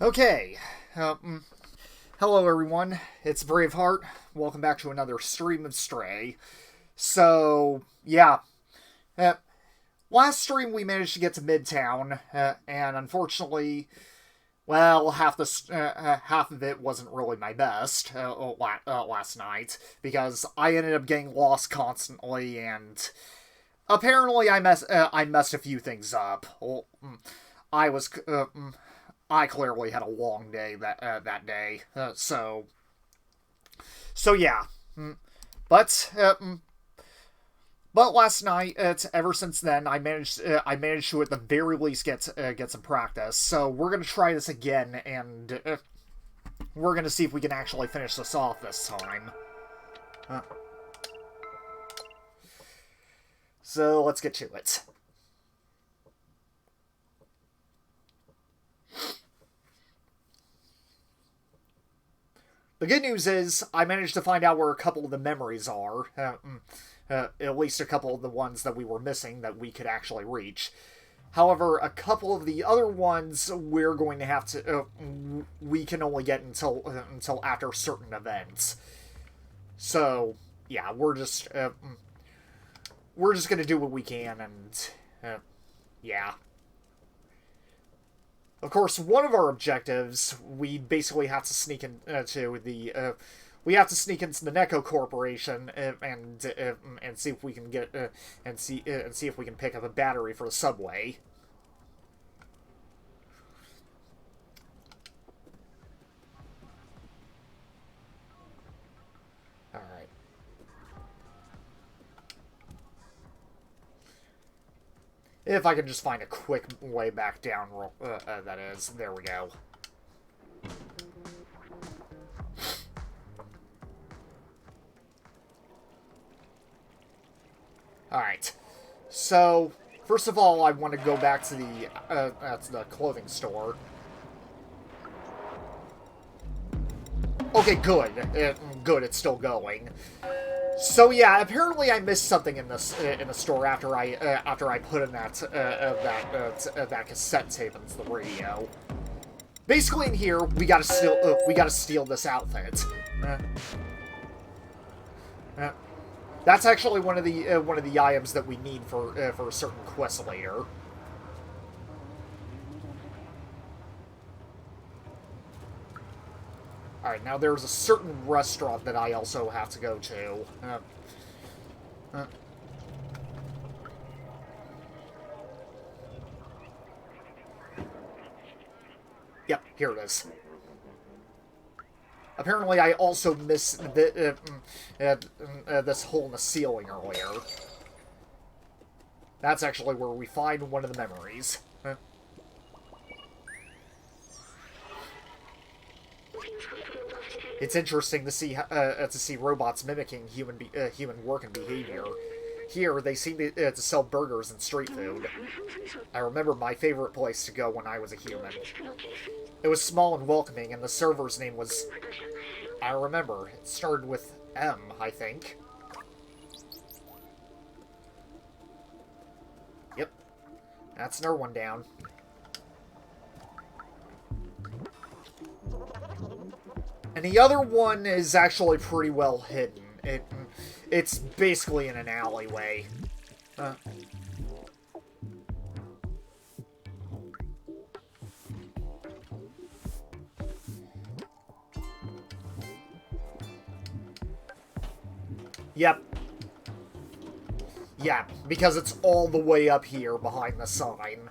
Okay. Hello, everyone. It's Braveheart. Welcome back to another stream of Stray. So, yeah. Uh, Last stream we managed to get to Midtown, and unfortunately, well, half of it wasn't really my best last night because I ended up getting lost constantly, and apparently I messed a few things up. I was I clearly had a long day that day. So yeah. But but last night, ever since then, I managed to at the very least get some practice. So we're gonna try this again, and we're gonna see if we can actually finish this off this time. Uh, so let's get to it. The good news is I managed to find out where a couple of the memories are. At least a couple of the ones that we were missing that we could actually reach. However, a couple of the other ones we're going to have to we can only get until after certain events. So yeah, we're just gonna do what we can, and yeah. Of course, one of our objectives we basically have to sneak into the we have to sneak into the Neko Corporation and see if we can get and see if we can pick up a battery for the subway. All right. If I can just find a quick way back down, that is. There we go. Alright. So, first of all, I want to go back to the clothing store. Okay, good. Good, it's still going. So yeah, apparently I missed something in the store after I put in that cassette tape into the radio. Basically, in here we gotta steal this outfit. Uh, uh, that's actually one of the items that we need for a certain quest later. All right, now there's a certain restaurant that I also have to go to. Uh, yep, here it is. Apparently, I also missed this hole in the ceiling earlier. That's actually where we find one of the memories. It's interesting to see robots mimicking human work and behavior. Here, they seem to sell burgers and street food. I remember my favorite place to go when I was a human. It was small and welcoming, and the server's name was... I remember. It started with M, I think. Yep. That's another one down. And the other one is actually pretty well hidden. It's basically in an alleyway. Yep. Yeah, because it's all the way up here behind the sign.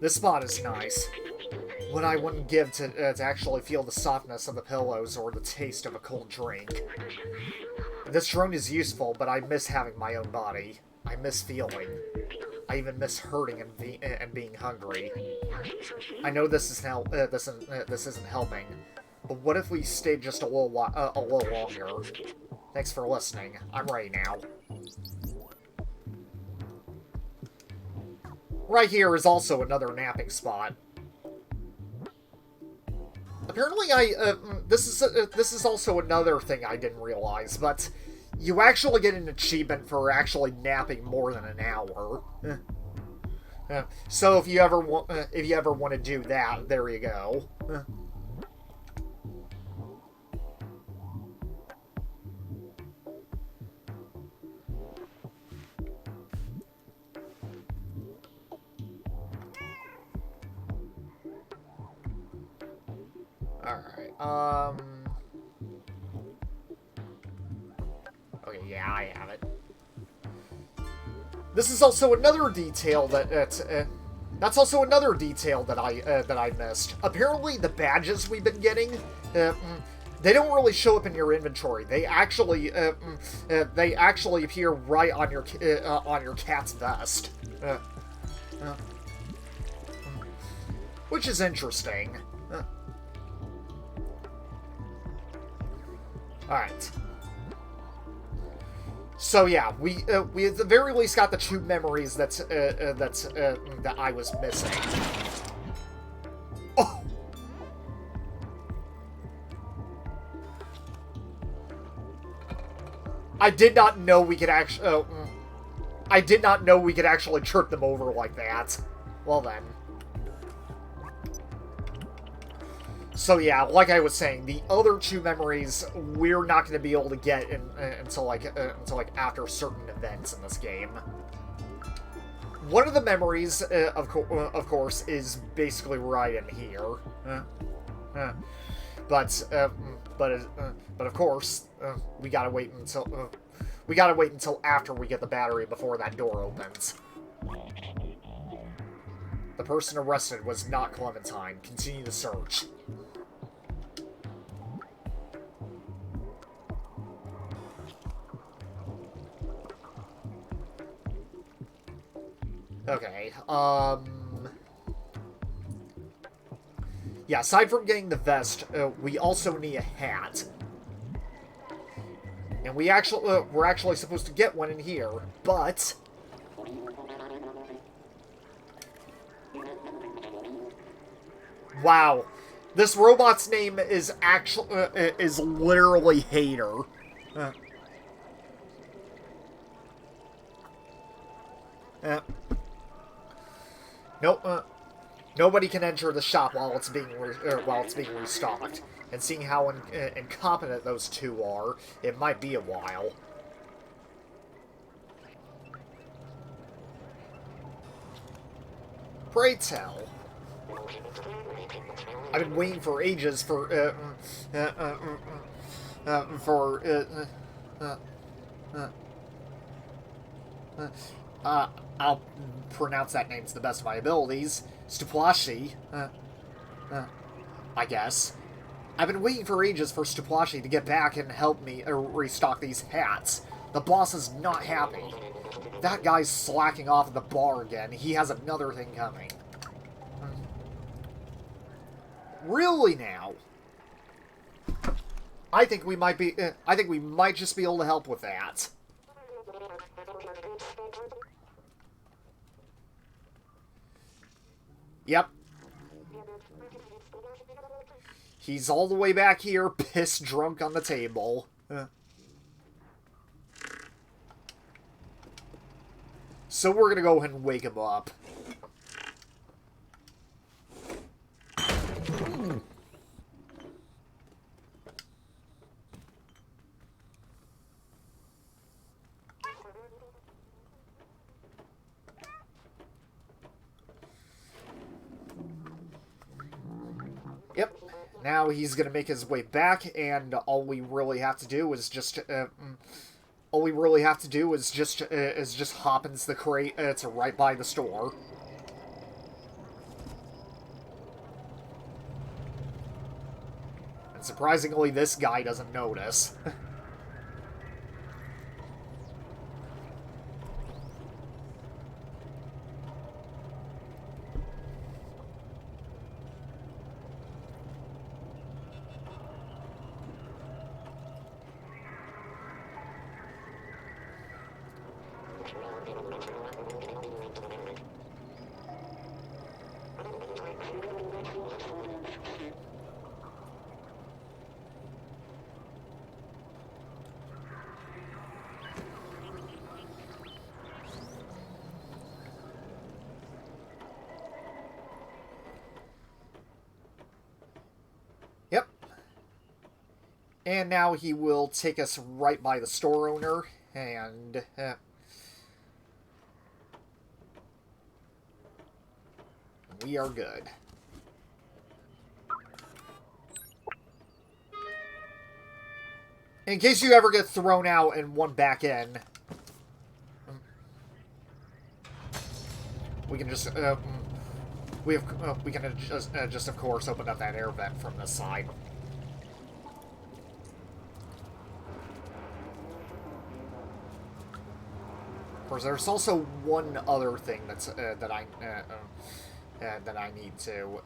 This spot is nice. What I wouldn't give to actually feel the softness of the pillows or the taste of a cold drink. This drone is useful, but I miss having my own body. I miss feeling. I even miss hurting and being hungry. I know this isn't helping, but what if we stayed just a little longer? Thanks for listening. I'm ready now. Right here is also another napping spot. Apparently, this is also another thing I didn't realize, but you actually get an achievement for actually napping more than an hour. So if you ever want to do that, there you go. Alright, okay, yeah, I have it. This is also another detail that's also another detail that I missed. Apparently, the badges we've been getting, they don't really show up in your inventory. They actually appear right on your cat's vest, which is interesting. All right. So yeah, we at the very least got the two memories that I was missing. Oh. I did not know we could actually. I did not know we could actually trip them over like that. Well then. So yeah, like I was saying, the other two memories we're not going to be able to get until like after certain events in this game. One of the memories, of course, is basically right in here. But of course, we gotta wait until after we get the battery before that door opens. The person arrested was not Clementine. Continue the search. Okay, yeah, aside from getting the vest, we also need a hat. And we're actually supposed to get one in here, but... Wow. This robot's name is is literally Hater. Nope. Nobody can enter the shop while it's being restocked. And seeing how incompetent those two are, it might be a while. Pray tell. I've been waiting for ages I'll pronounce that name to the best of my abilities. Stuplashi. I guess. I've been waiting for ages for Stuplashi to get back and help me restock these hats. The boss is not happy. That guy's slacking off at the bar again. He has another thing coming. Really now? I think we might just be able to help with that. Yep. He's all the way back here, pissed drunk on the table. So we're gonna go ahead and wake him up. Yep. Now he's gonna make his way back, and all we really have to do is just hop into the crate. It's right by the store. And surprisingly, this guy doesn't notice. And now he will take us right by the store owner, and we are good. In case you ever get thrown out and one back in, we can just we can just of course open up that air vent from this side. Of course, there's also one other thing that's that I need to.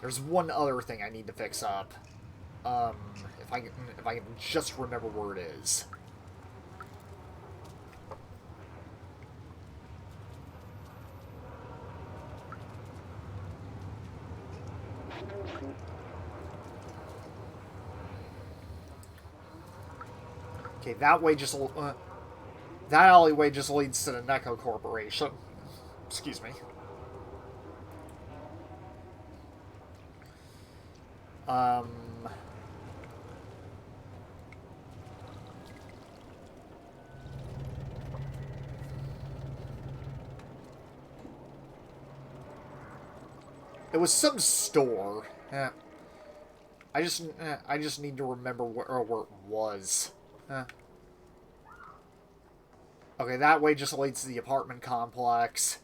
There's one other thing I need to fix up. If I can just remember where it is. Okay, that way just that alleyway just leads to the Neko Corporation. Excuse me. It was some store. I just need to remember where it was. Okay, that way just leads to the apartment complex.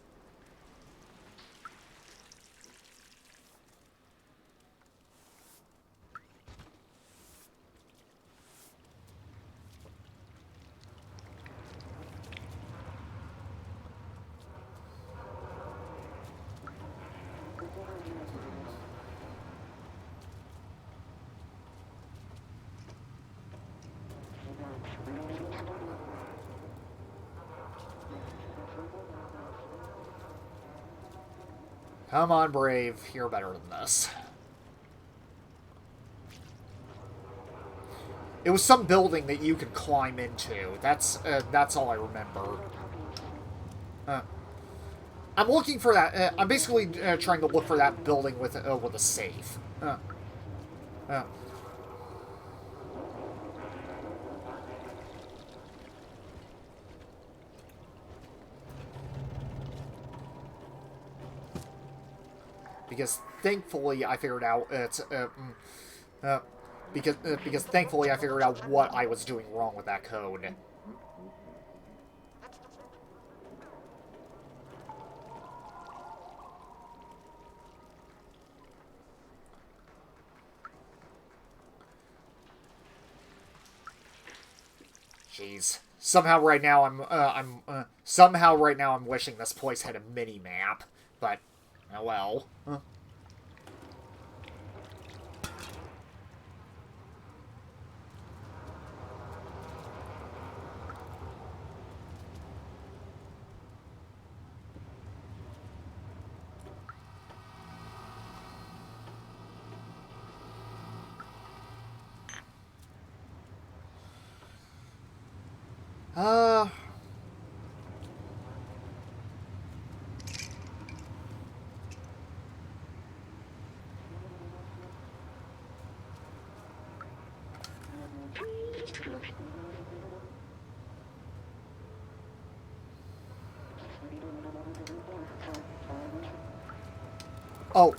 Come on, Brave. You're better than this. It was some building that you could climb into. That's all I remember. I'm looking for that. I'm basically trying to look for that building with a safe. Because thankfully I figured out it's because thankfully I figured out what I was doing wrong with that code. Jeez. Somehow right now I'm wishing this place had a mini map, but oh well. Oh.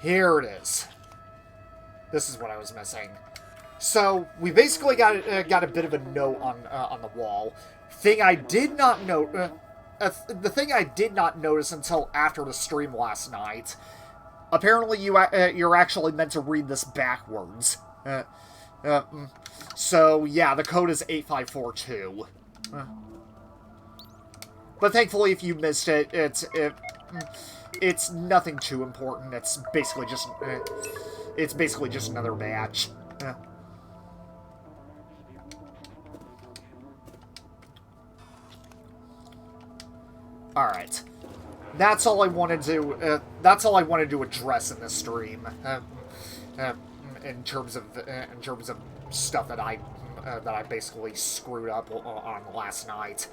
Here it is. This is what I was missing. So, we basically got a bit of a note on the wall. Thing I did not note... the thing I did not notice until after the stream last night. Apparently, you're actually meant to read this backwards. So, yeah, the code is 8542. But thankfully, if you missed it, it's nothing too important. It's basically just another batch. All right, that's all I wanted to. That's all I wanted to address in this stream. In terms of stuff that I basically screwed up on last night.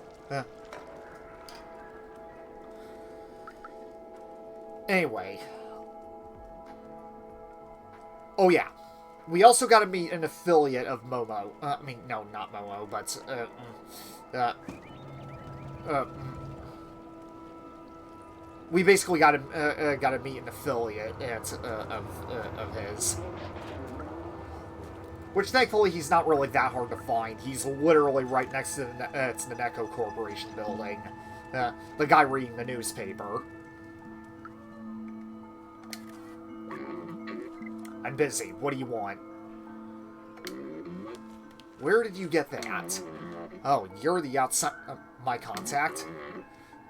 Anyway. Oh, yeah. We also got to meet an affiliate of Momo. I mean, no, not Momo, but, we basically got to meet an affiliate of his. Which, thankfully, he's not really that hard to find. He's literally right next to the Neko Corporation building. The guy reading the newspaper. I'm busy. What do you want? Where did you get that? Oh, you're the outside... my contact?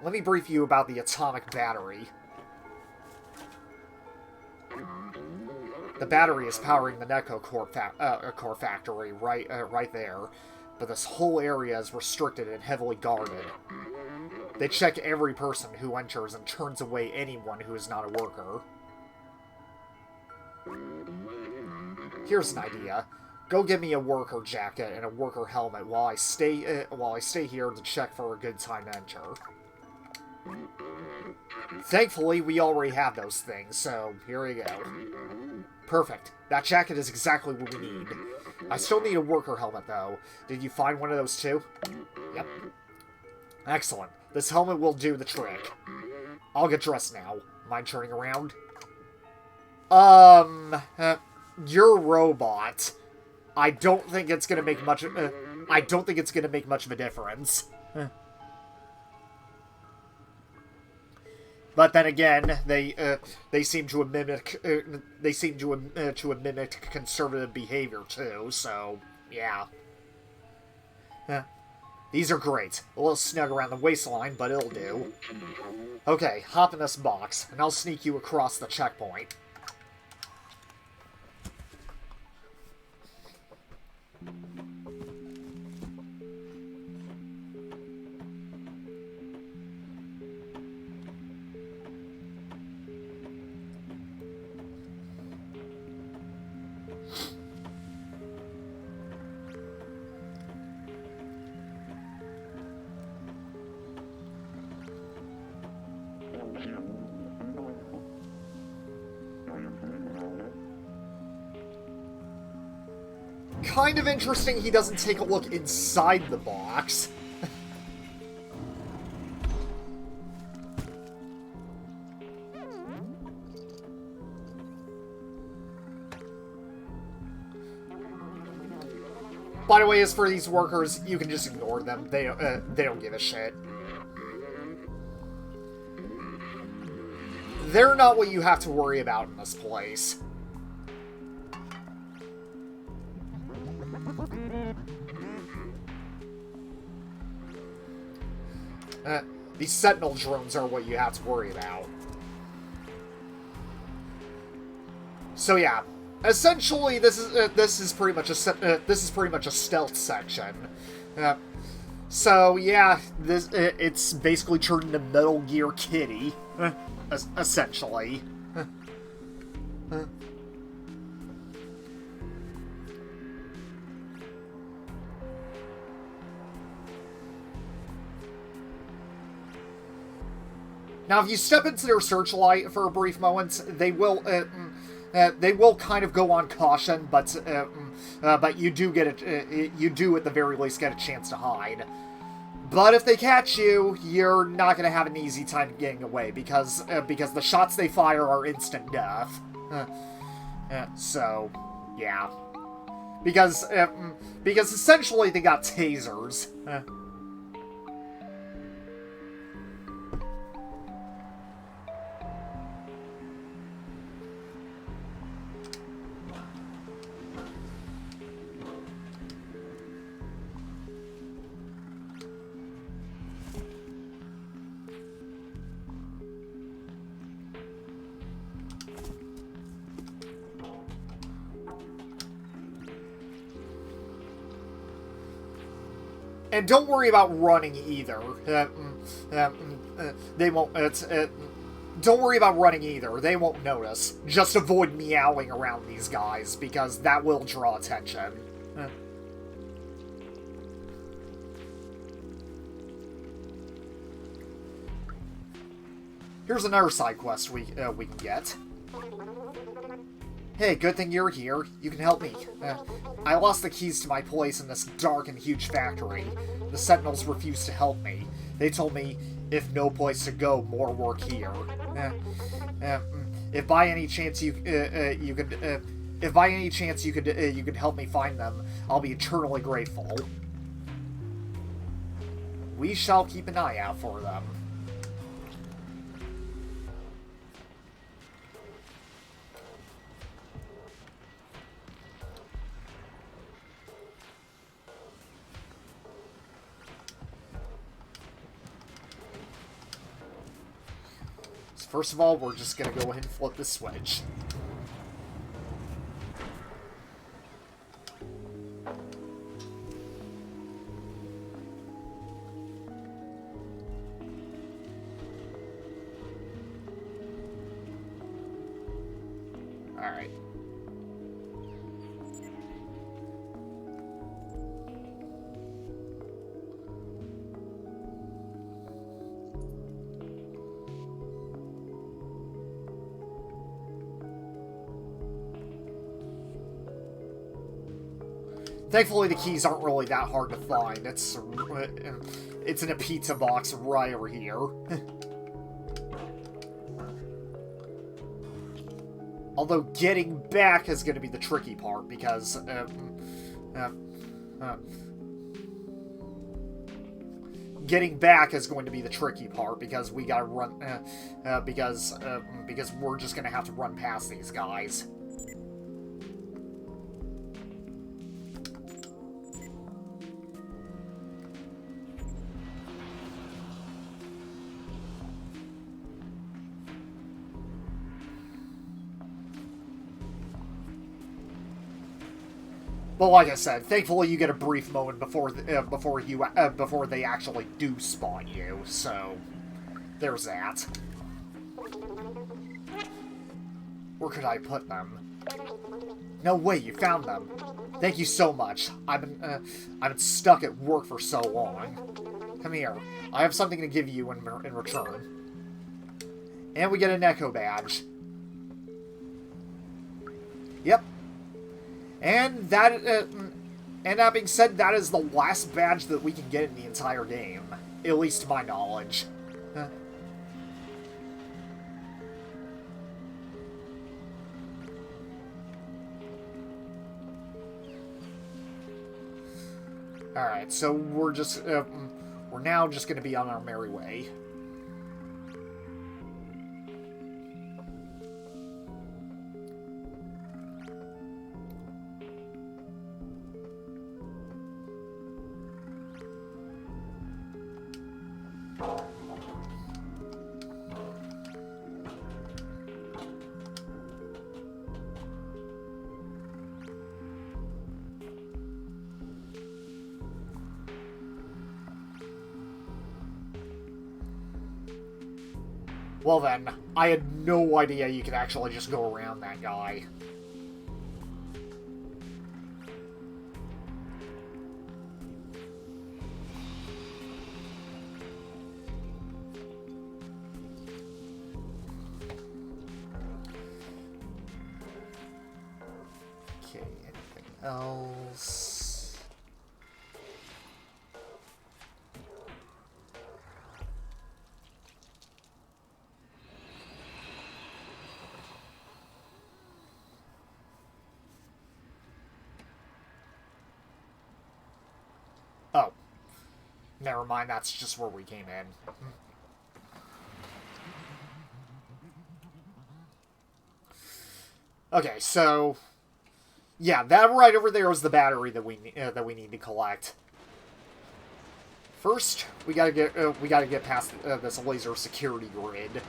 Let me brief you about the atomic battery. The battery is powering the Neko core factory right there, but this whole area is restricted and heavily guarded. They check every person who enters and turns away anyone who is not a worker. Here's an idea. Go get me a worker jacket and a worker helmet while I stay here to check for a good time to enter. Thankfully, we already have those things, so here we go. Perfect. That jacket is exactly what we need. I still need a worker helmet, though. Did you find one of those, too? Yep. Excellent. This helmet will do the trick. I'll get dressed now. Mind turning around? You're a robot. I don't think it's gonna make much of a difference. But then again, they seem to mimic conservative behavior too. So yeah, these are great. A little snug around the waistline, but it'll do. Okay, hop in this box, and I'll sneak you across the checkpoint. Kind of interesting he doesn't take a look inside the box. By the way, as for these workers, you can just ignore them. They don't give a shit. They're not what you have to worry about in this place. These Sentinel drones are what you have to worry about. So yeah, essentially this is pretty much a stealth section. So yeah, it's basically turned into Metal Gear Kitty, essentially. Now, if you step into their searchlight for a brief moment, they will kind of go on caution, but you do at the very least get a chance to hide. But if they catch you, you're not going to have an easy time getting away because the shots they fire are instant death. So, yeah, because essentially they got tasers. And don't worry about running either. They won't. Don't worry about running either. They won't notice. Just avoid meowing around these guys because that will draw attention. Here's another side quest we can get. Hey, good thing you're here. You can help me. I lost the keys to my place in this dark and huge factory. The Sentinels refused to help me. They told me if no place to go, more work here. If by any chance you could help me find them, I'll be eternally grateful. We shall keep an eye out for them. First of all, we're just going to go ahead and flip the switch. Alright. Thankfully, the keys aren't really that hard to find. It's in a pizza box right over here. Although getting back is going to be the tricky part because getting back is going to be the tricky part because we got to run because we're just going to have to run past these guys. But like I said, thankfully you get a brief moment before they actually do spawn you. So there's that. Where could I put them? No way, you found them. Thank you so much. I've been stuck at work for so long. Come here. I have something to give you in return. And we get an Echo badge. Yep. And that being said, that is the last badge that we can get in the entire game. At least to my knowledge. Alright, so we're now just gonna be on our merry way. Well then, I had no idea you could actually just go around that guy. Okay, anything else? Oh. Never mind, that's just where we came in. Okay, so... yeah, that right over there is the battery that we need to collect. First, we gotta get past this laser security grid.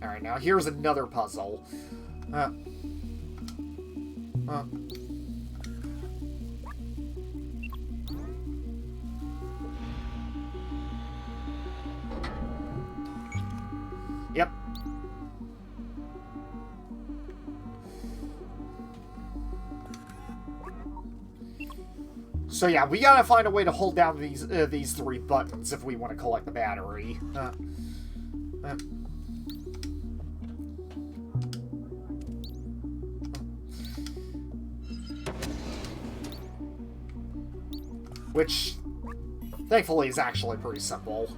Alright, now here's another puzzle. Yep. So yeah, we gotta find a way to hold down these 3 buttons if we want to collect the battery. Which, thankfully, is actually pretty simple.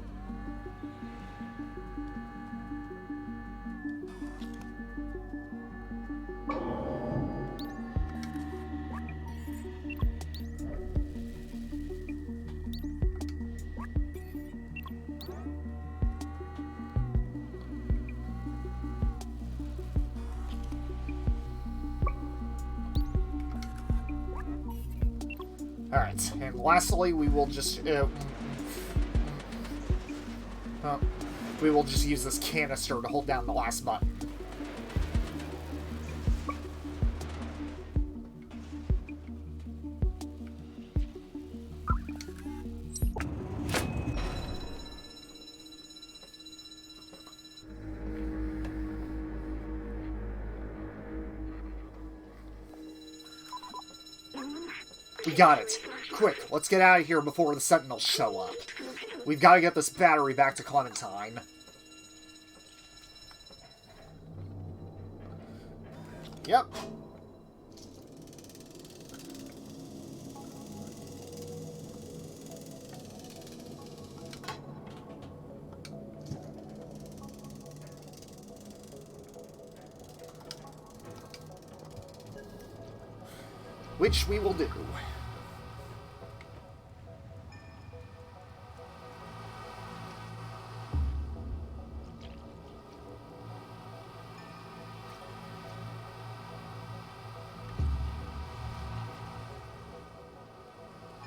Alright, and lastly, we will just use this canister to hold down the last button. We got it. Quick, let's get out of here before the Sentinels show up. We've got to get this battery back to Clementine. Yep. Which we will do.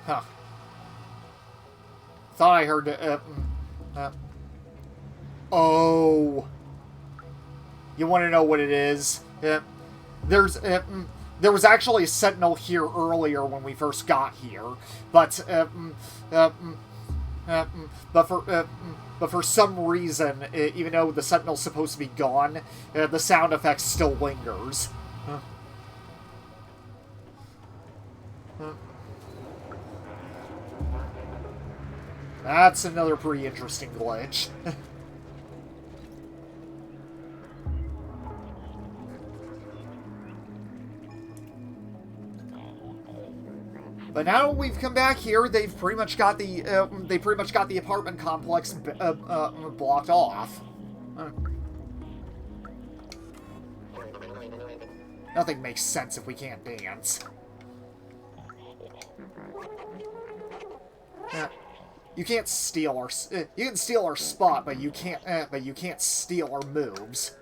Huh. Thought I heard... oh. You want to know what it is? There was actually a Sentinel here earlier when we first got here, but for some reason, even though the Sentinel's supposed to be gone, the sound effect still lingers. That's another pretty interesting glitch. But now that we've come back here, they've pretty much got the apartment complex blocked off. Nothing makes sense if we can't dance. You can't steal our you can steal our spot, but you can't steal our moves.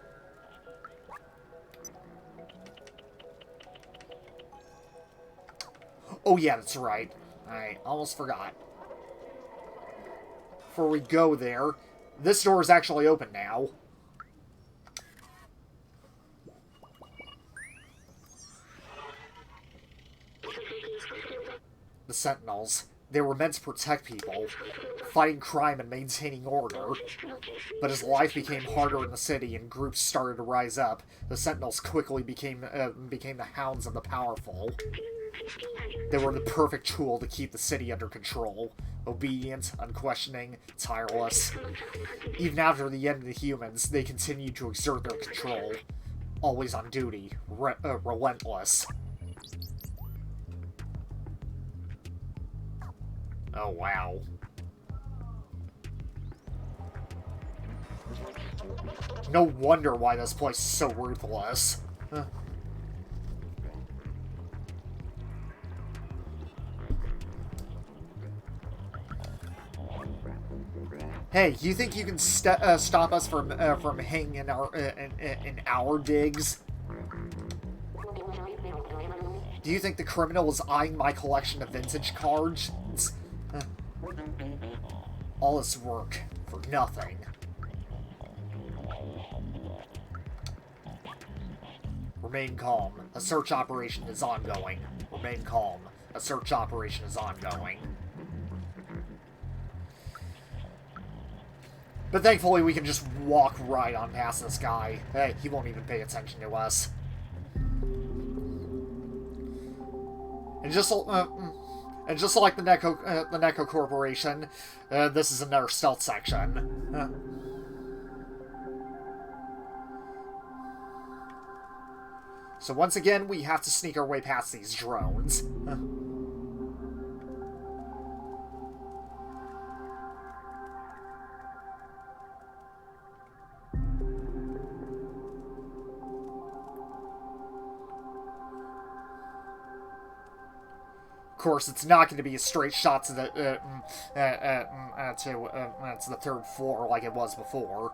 Oh yeah, that's right. I almost forgot. Before we go there, this door is actually open now. The Sentinels. They were meant to protect people, fighting crime and maintaining order. But as life became harder in the city and groups started to rise up, the Sentinels quickly became the hounds of the powerful. They were the perfect tool to keep the city under control. Obedient, unquestioning, tireless. Even after the end of the humans, they continued to exert their control. Always on duty, relentless. Oh, wow. No wonder why this place is so ruthless. Huh. Hey, you think you can stop us from hanging in our digs? Do you think the criminal is eyeing my collection of vintage cards? All this work for nothing. Remain calm. A search operation is ongoing. Remain calm. A search operation is ongoing. But thankfully we can just walk right on past this guy. Hey, he won't even pay attention to us. And just like the Neko Corporation, this is another stealth section. So once again, we have to sneak our way past these drones. Of course, it's not going to be a straight shot to the to the third floor like it was before.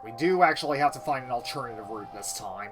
We do actually have to find an alternative route this time.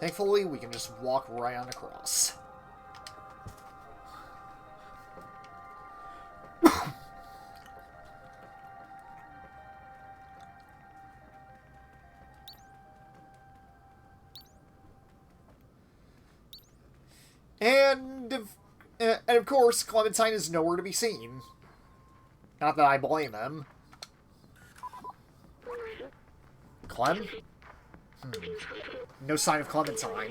Thankfully, we can just walk right on across. And of course, Clementine is nowhere to be seen. Not that I blame him. Clem? No sign of Clementine.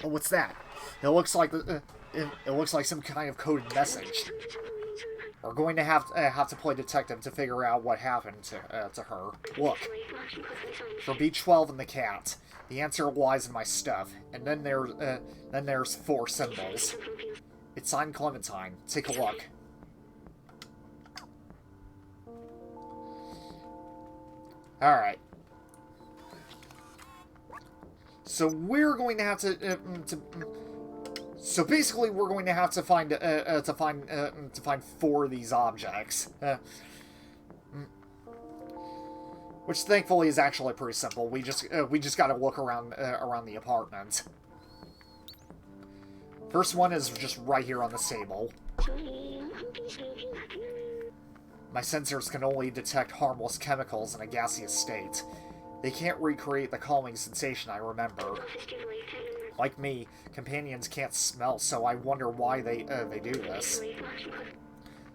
Oh, what's that? It looks like it looks like some kind of coded message. We're going to have to play detective to figure out what happened to her. Look, for B12 and the cat, the answer lies in my stuff. And then there's 4 symbols. It's signed Clementine. Take a look. All right. So we're going to have so basically, we're going to have to find 4 of these objects, which thankfully is actually pretty simple. We just got to look around the apartment. First one is just right here on the table. My sensors can only detect harmless chemicals in a gaseous state. They can't recreate the calming sensation I remember. Like me, companions can't smell, so I wonder why they do this.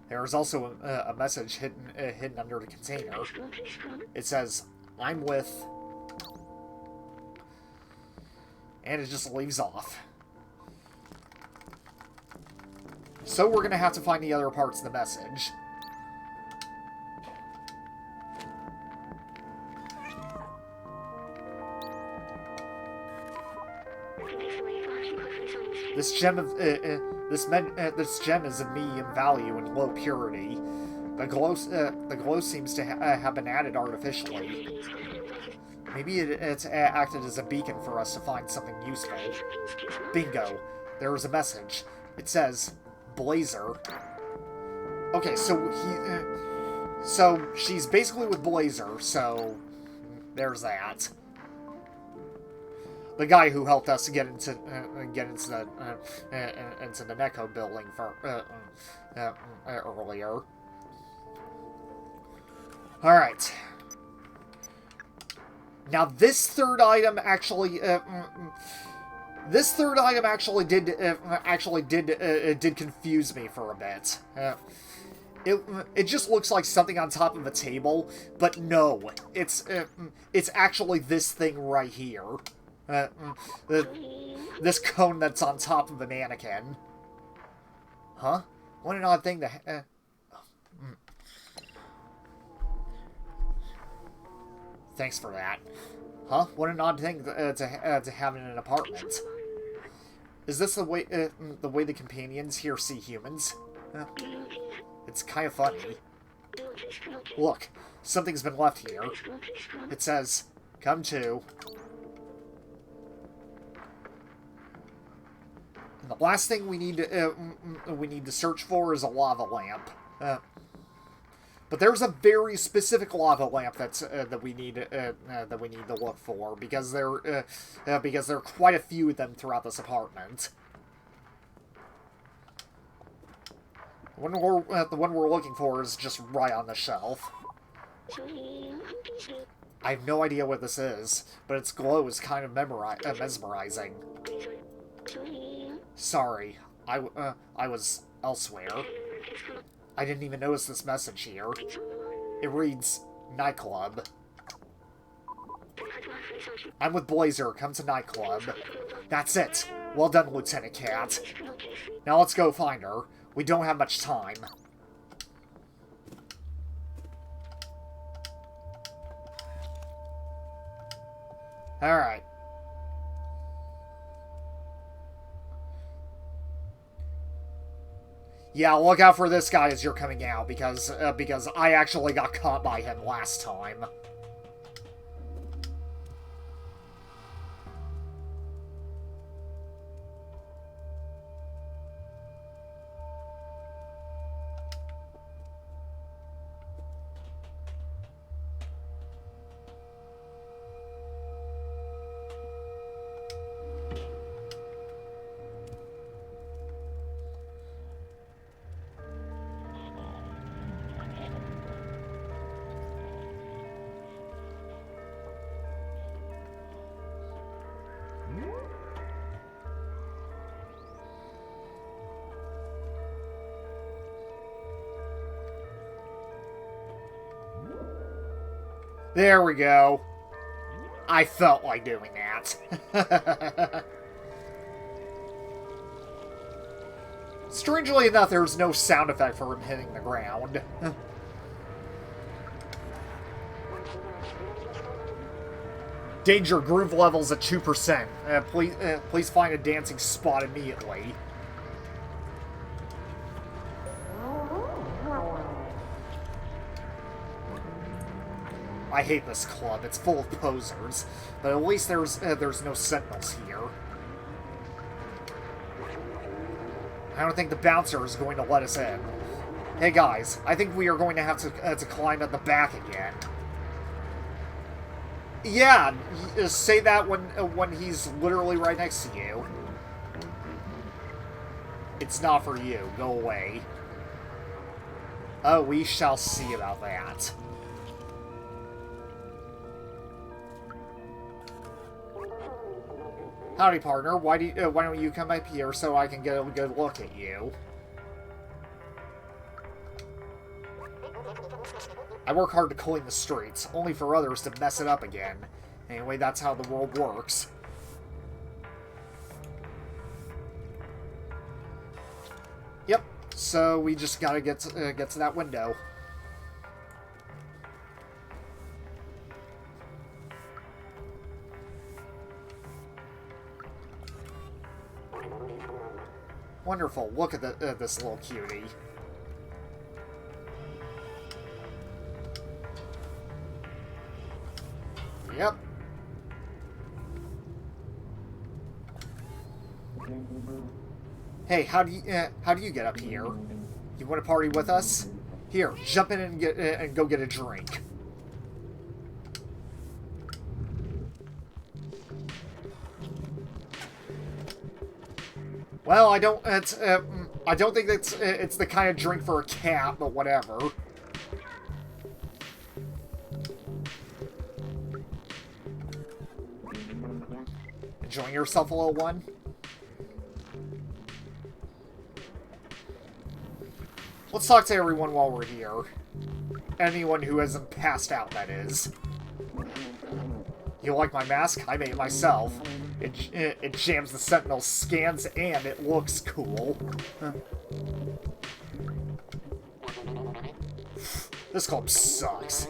There is also a message hidden under the container. It says, "I'm with," and it just leaves off. So we're gonna have to find the other parts of the message. This gem is of medium value and low purity. The glow seems to have been added artificially. Maybe it's acted as a beacon for us to find something useful. Bingo! There is a message. It says, "Blazer." Okay, so she's basically with Blazer. So there's that. The guy who helped us get into the Neko building earlier. All right. Now this third item actually did confuse me for a bit. It just looks like something on top of a table, but no, it's actually this thing right here. This cone that's on top of a mannequin. Huh? What an odd thing to... Thanks for that. Huh? What an odd thing to have in an apartment. Is this the way the companions here see humans? It's kind of funny. Look, something's been left here. It says, "Come to." And the last thing we need to search for is a lava lamp. But there's a very specific lava lamp that we need to look for because there are quite a few of them throughout this apartment. The one we're looking for is just right on the shelf. I have no idea what this is, but its glow is kind of mesmerizing. Sorry, I was elsewhere. I didn't even notice this message here. It reads, nightclub. I'm with Blazer, come to nightclub. That's it. Well done, Lieutenant Cat. Now let's go find her. We don't have much time. Alright. Yeah, look out for this guy as you're coming out, because I actually got caught by him last time. There we go. I felt like doing that. Strangely enough, there's no sound effect for him hitting the ground. Danger, groove levels at 2%. Please find a dancing spot immediately. I hate this club. It's full of posers, but at least there's no sentinels here. I don't think the bouncer is going to let us in. Hey guys, I think we are going to have to climb at the back again. Yeah, say that when he's literally right next to you. It's not for you. Go away. Oh, we shall see about that. Howdy, partner. Why don't you come up here so I can get a good look at you? I work hard to clean the streets, only for others to mess it up again. Anyway, that's how the world works. Yep. So we just gotta get to that window. Wonderful. Look at this little cutie. Yep. Hey, how do you get up here? You want to party with us? Here, jump in and go get a drink. Well, I don't think it's the kind of drink for a cat, but whatever. Enjoying yourself, a little one? Let's talk to everyone while we're here. Anyone who hasn't passed out, that is. You like my mask? I made it myself. It jams the Sentinel's scans, and it looks cool. This club sucks.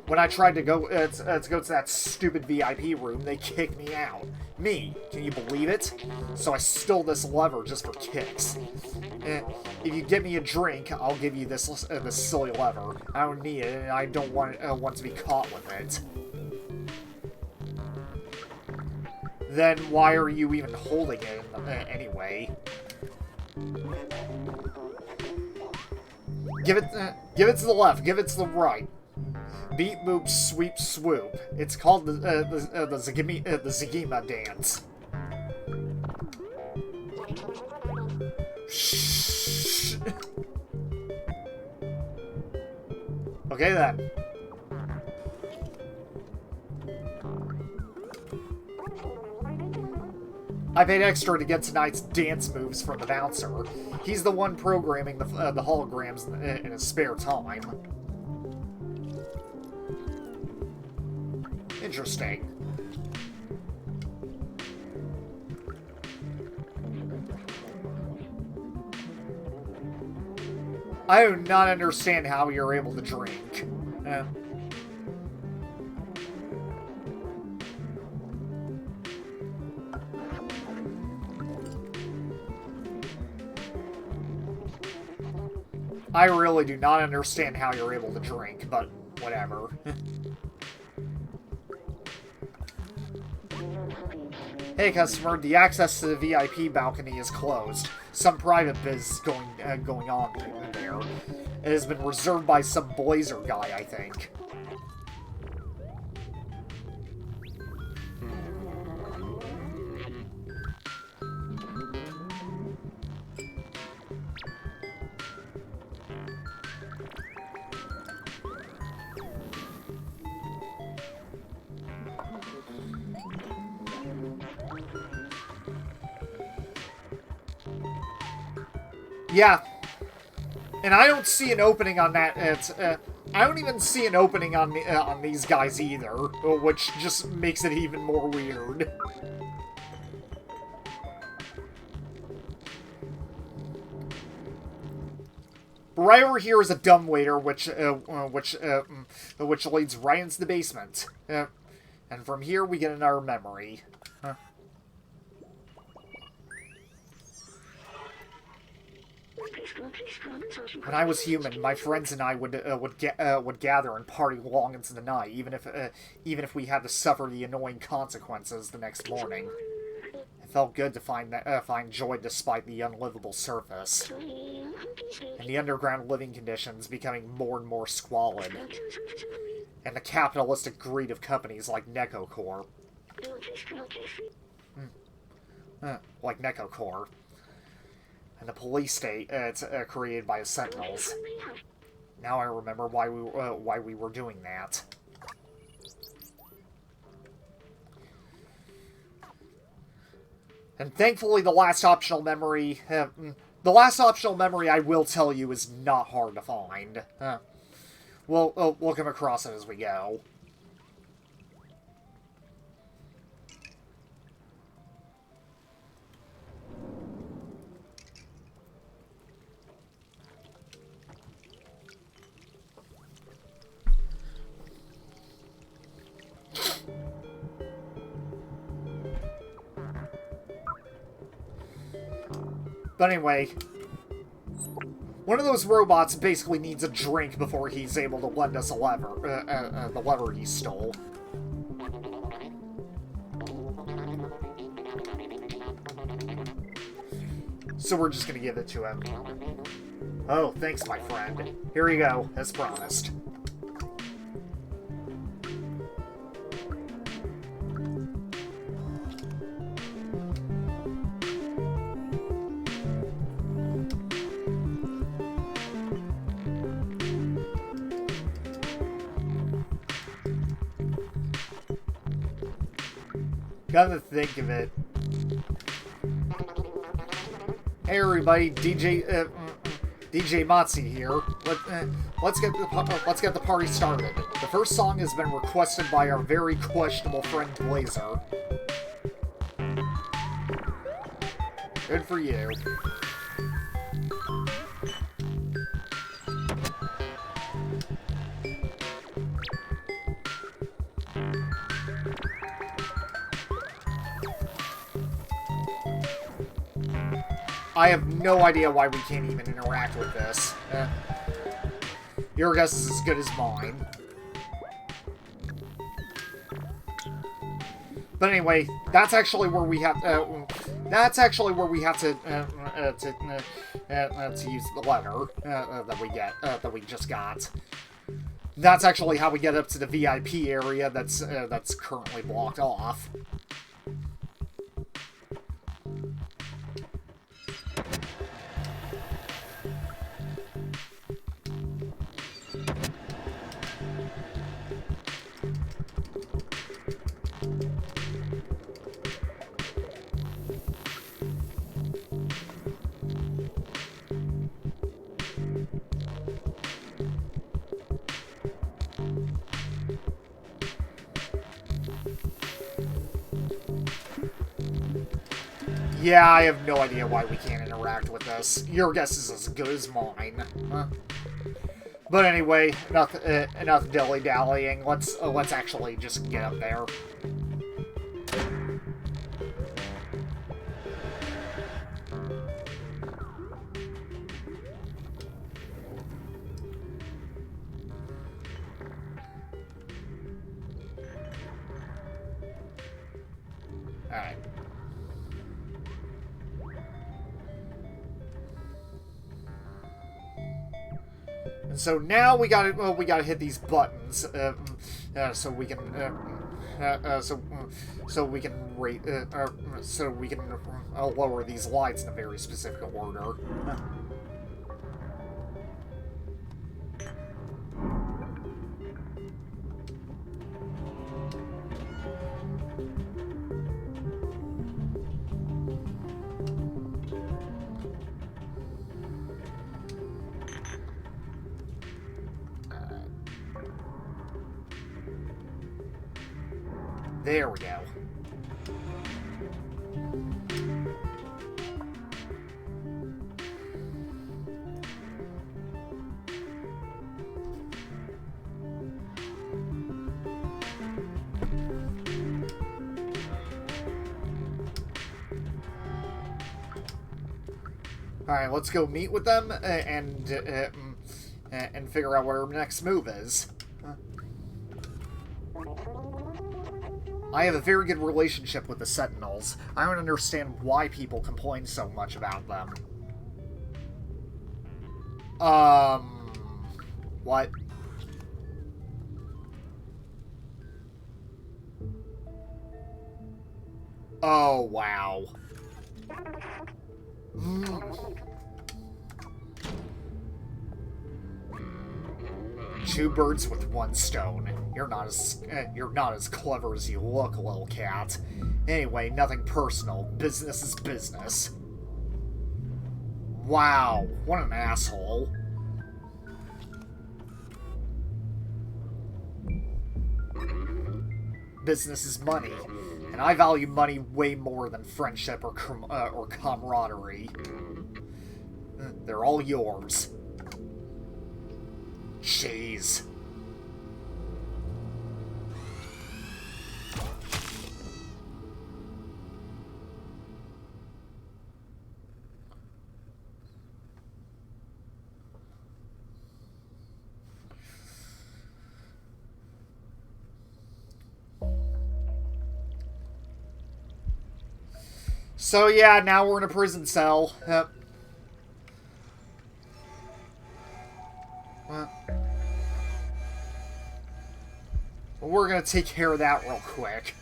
When I tried to go to that stupid VIP room, they kicked me out. Me, can you believe it? So I stole this lever just for kicks. If you get me a drink, I'll give you this silly lever. I don't need it, and I don't want to be caught with it. then why are you even holding it anyway? Give it to the left. Give it to the right. Beat, boop, sweep, swoop. It's called the Zagima dance. Shh. Okay then. I paid extra to get tonight's dance moves from the bouncer. He's the one programming the holograms in his spare time. Interesting. I do not understand how you're able to drink. I really do not understand how you're able to drink, but whatever. Hey customer, the access to the VIP balcony is closed. Some private biz is going on there. It has been reserved by some blazer guy, I think. Yeah, and I don't see an opening on that. I don't even see an opening on these guys either, which just makes it even more weird. Right over here is a dumbwaiter, which leads right into the basement, and from here we get another memory. Huh. When I was human, my friends and I would gather and party long into the night, even if we had to suffer the annoying consequences the next morning. It felt good to find joy despite the unlivable surface, and the underground living conditions becoming more and more squalid, and the capitalistic greed of companies like NecoCorp. Like NecoCorp. And the police state it's created by the Sentinels. Now I remember why we were doing that. And thankfully, the last optional memory, I will tell you, is not hard to find. We'll come across it as we go. But anyway, one of those robots basically needs a drink before he's able to lend us a lever, the lever he stole. So we're just gonna give it to him. Oh, thanks, my friend. Here you go, as promised. Come to think of it. Hey everybody, DJ Matzi here. Let's get the party started. The first song has been requested by our very questionable friend Blazer. Good for you. I have no idea why we can't even interact with this. Your guess is as good as mine. But anyway, that's actually where we have. That's actually where we have to use the letter that we just got. That's actually how we get up to the VIP area that's currently blocked off. Yeah, I have no idea why we can't interact with this. Your guess is as good as mine. Huh? But anyway, enough dilly-dallying. Let's actually just get up there. Alright. And so now we gotta hit these buttons, so we can, so we can rate, so we can lower these lights in a very specific order. There we go. Alright, let's go meet with them and figure out what our next move is. I have a very good relationship with the Sentinels. I don't understand why people complain so much about them. What? Oh, wow. Two birds with one stone. You're not as clever as you look, little cat. Anyway, nothing personal. Business is business. Wow, what an asshole. Business is money, and I value money way more than friendship or camaraderie. They're all yours. Jeez. So yeah, now we're in a prison cell. Yep. We're gonna take care of that real quick.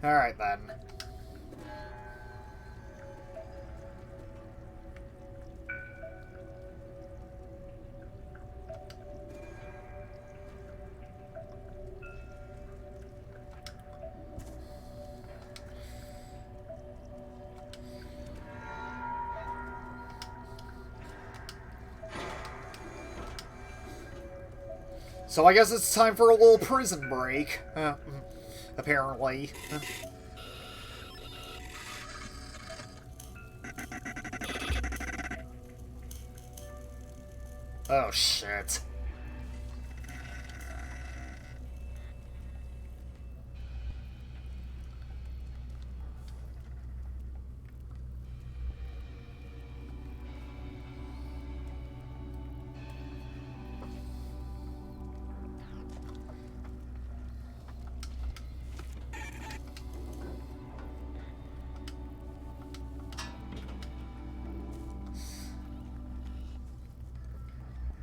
Alright then. So I guess it's time for a little prison break. Apparently. Oh, shit.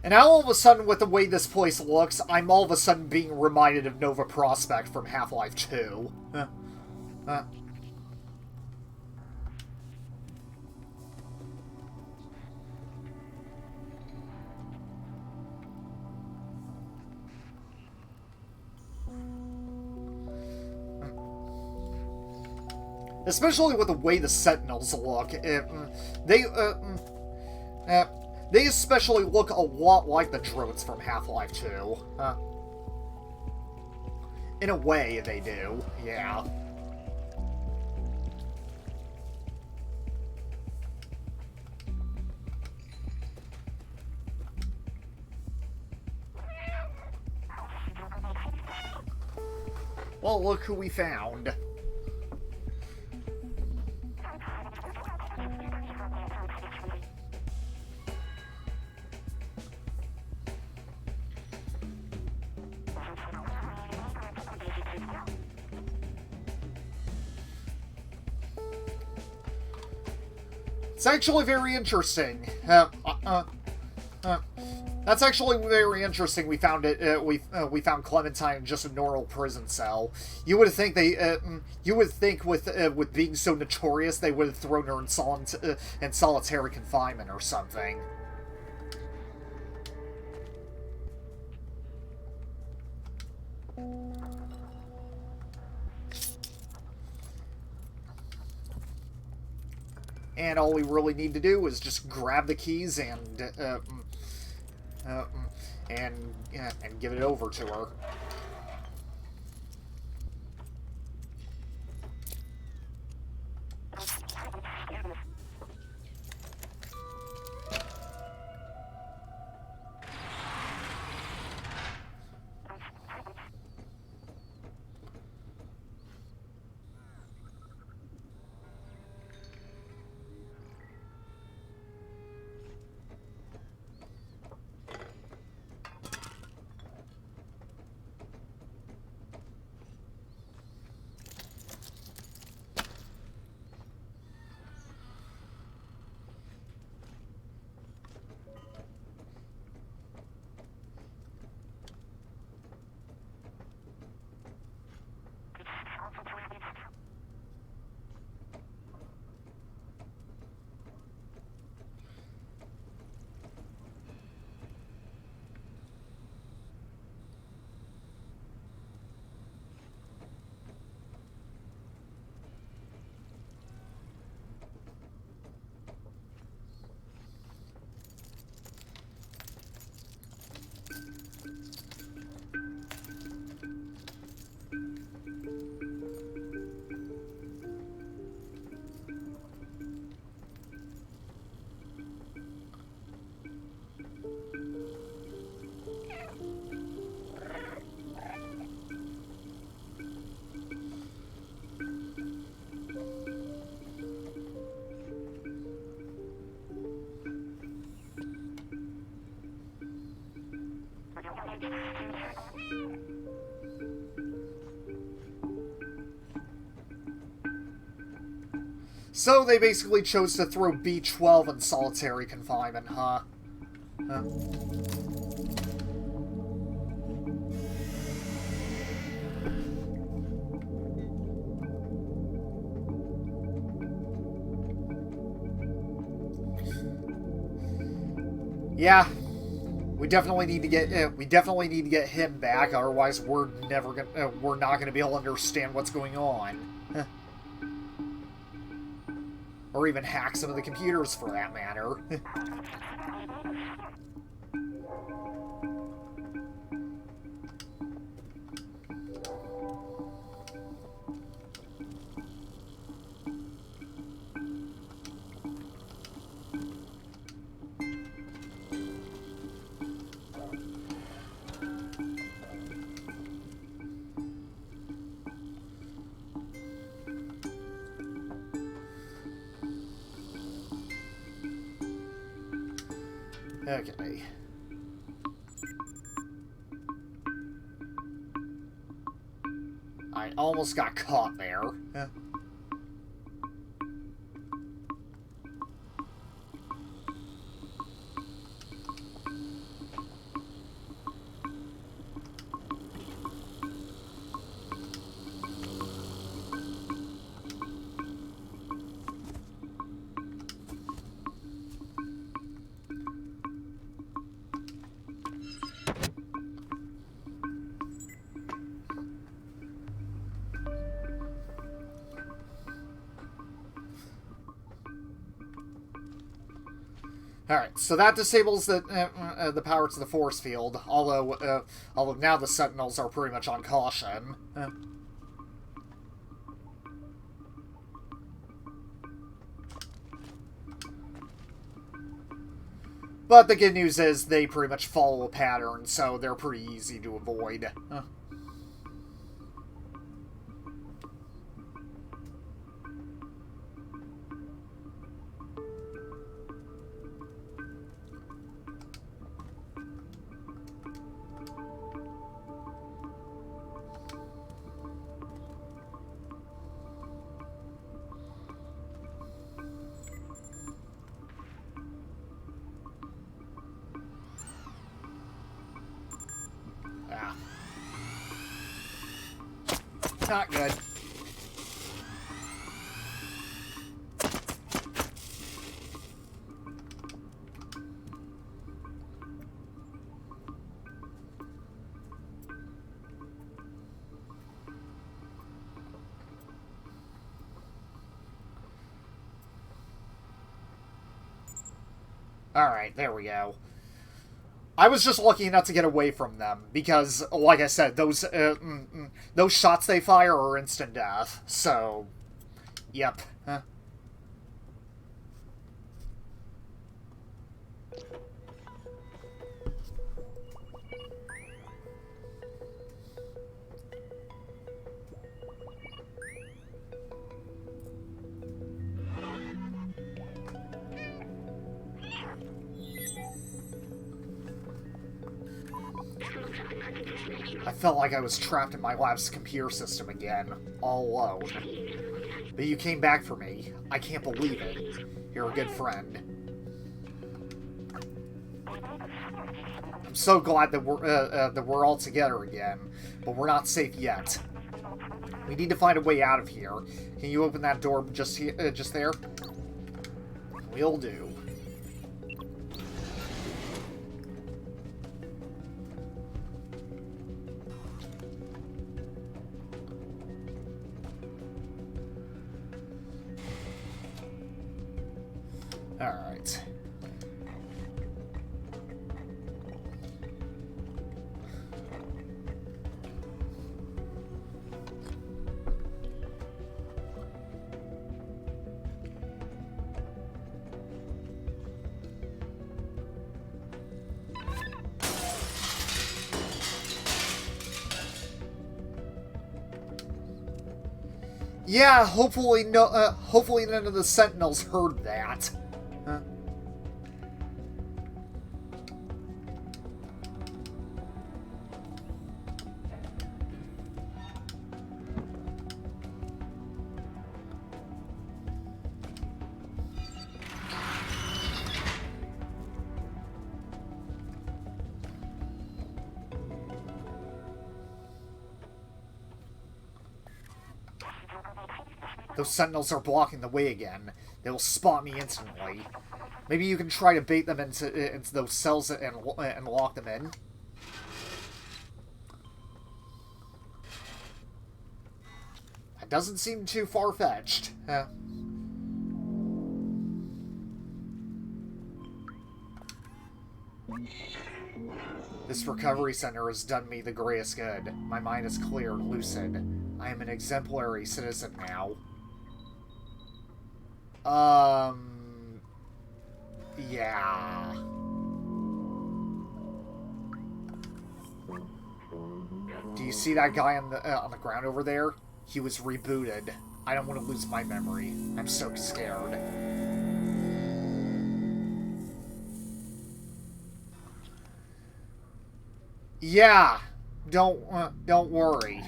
And now all of a sudden, with the way this place looks, I'm all of a sudden being reminded of Nova Prospect from Half-Life 2. Especially with the way the Sentinels look. They especially look a lot like the droids from Half-Life 2. In a way, they do. Yeah. Well, look who we found. It's actually very interesting. That's actually very interesting. We found it. We found Clementine in just a normal prison cell. You would think you would think with being so notorious, they would have thrown her in solitary confinement or something. And all we really need to do is just grab the keys and give it over to her. So they basically chose to throw B12 in solitary confinement, huh? Yeah, we definitely need to get him back. Otherwise, we're not gonna be able to understand what's going on, or even hack some of the computers for that matter. Okay. I almost got caught there. Alright, so that disables the power to the force field, although now the Sentinels are pretty much on caution. But the good news is they pretty much follow a pattern, so they're pretty easy to avoid. Not good. Alright, there we go. I was just lucky enough to get away from them, because, like I said, those shots they fire are instant death, so... Yep. I felt like I was trapped in my lab's computer system again, all alone. But you came back for me. I can't believe it. You're a good friend. I'm so glad that we're all together again, but we're not safe yet. We need to find a way out of here. Can you open that door just there? We'll do. Alright. Yeah, hopefully none of the Sentinels heard that. Those Sentinels are blocking the way again. They will spot me instantly. Maybe you can try to bait them into those cells and lock them in. That doesn't seem too far-fetched. This recovery center has done me the greatest good. My mind is clear and lucid. I am an exemplary citizen now. Yeah. Do you see that guy on the ground over there? He was rebooted. I don't want to lose my memory. I'm so scared. Yeah, don't worry.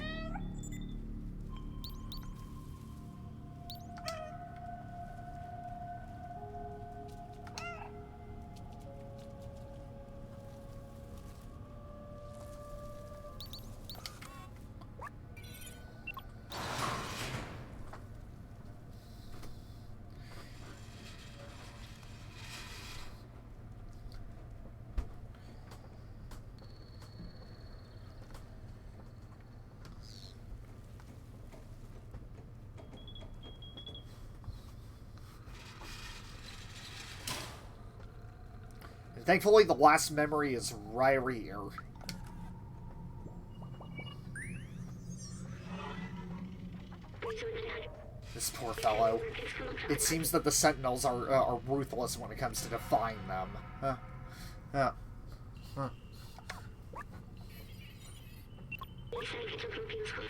And thankfully, the last memory is right here. This poor fellow. It seems that the Sentinels are ruthless when it comes to defying them. Uh, uh.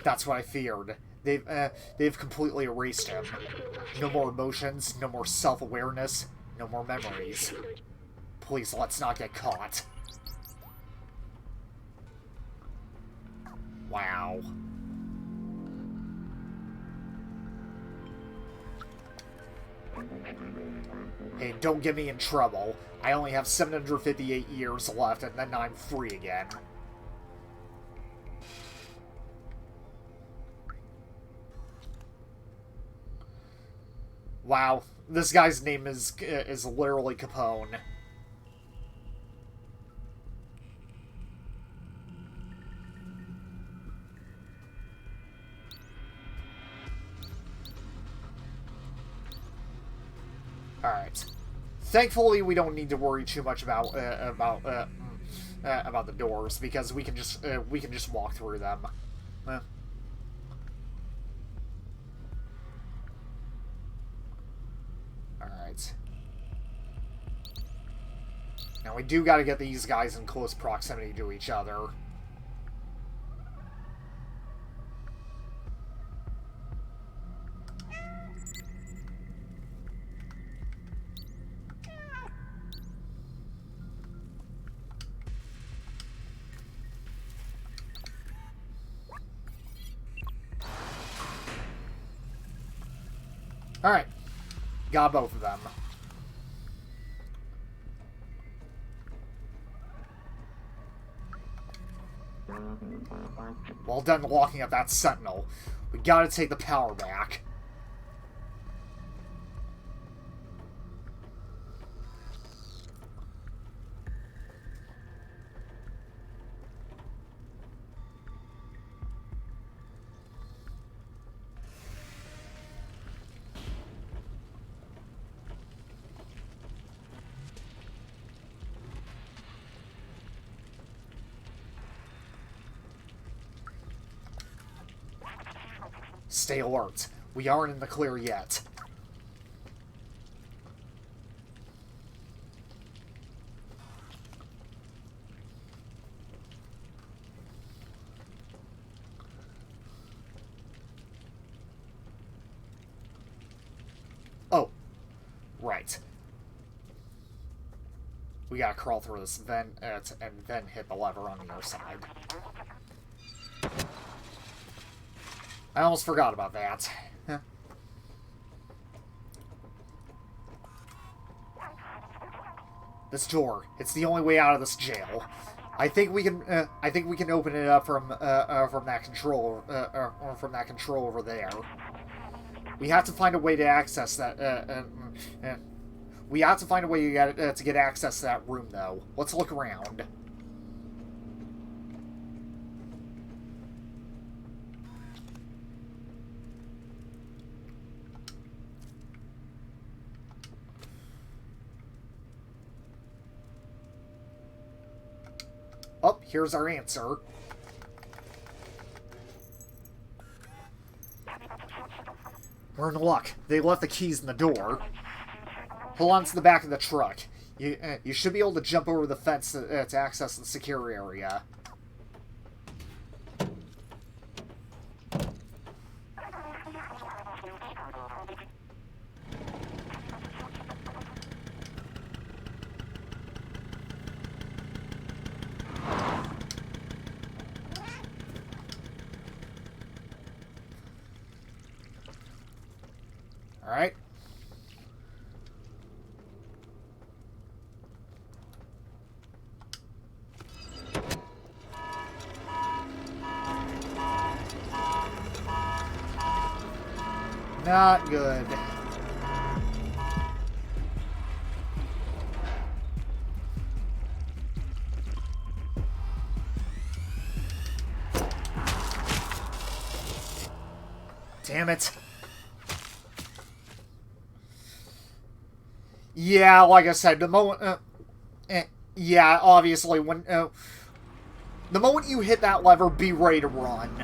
That's what I feared. They've completely erased him. No more emotions, no more self-awareness, no more memories. Please, let's not get caught. Wow. Hey, don't get me in trouble. I only have 758 years left, and then I'm free again. Wow, this guy's name is literally Capone. Alright. Thankfully, we don't need to worry too much about the doors, because we can just walk through them. Alright. Now we do gotta get these guys in close proximity to each other. Alright. Got both of them. Well done locking up that Sentinel. We gotta take the power back. Stay alert. We aren't in the clear yet. Oh. Right. We gotta crawl through this vent and then hit the lever on the other side. I almost forgot about that. This door. It's the only way out of this jail. I think we can. I think we can open it up from that control. From that control over there. We have to find a way to access that. We have to find a way to get access to that room, though. Let's look around. Oh, here's our answer. We're in luck. They left the keys in the door. Hold on to the back of the truck. You should be able to jump over the fence to access the secure area. Alright. Not good. Damn it. Yeah, like I said, the moment... yeah, obviously, when... the moment you hit that lever, be ready to run.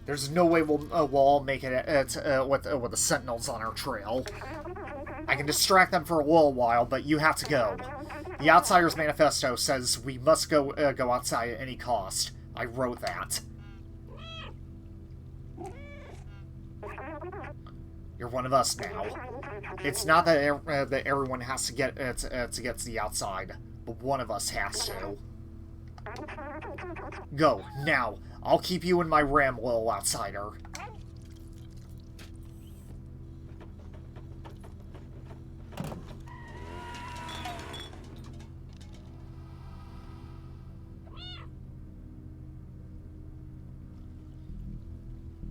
There's no way we'll all make it with the Sentinels on our trail. I can distract them for a little while, but you have to go. The Outsider's Manifesto says we must go outside at any cost. I wrote that. You're one of us now. It's not that that everyone has to get to the outside, but one of us has to. Go now. I'll keep you in my ram, little outsider.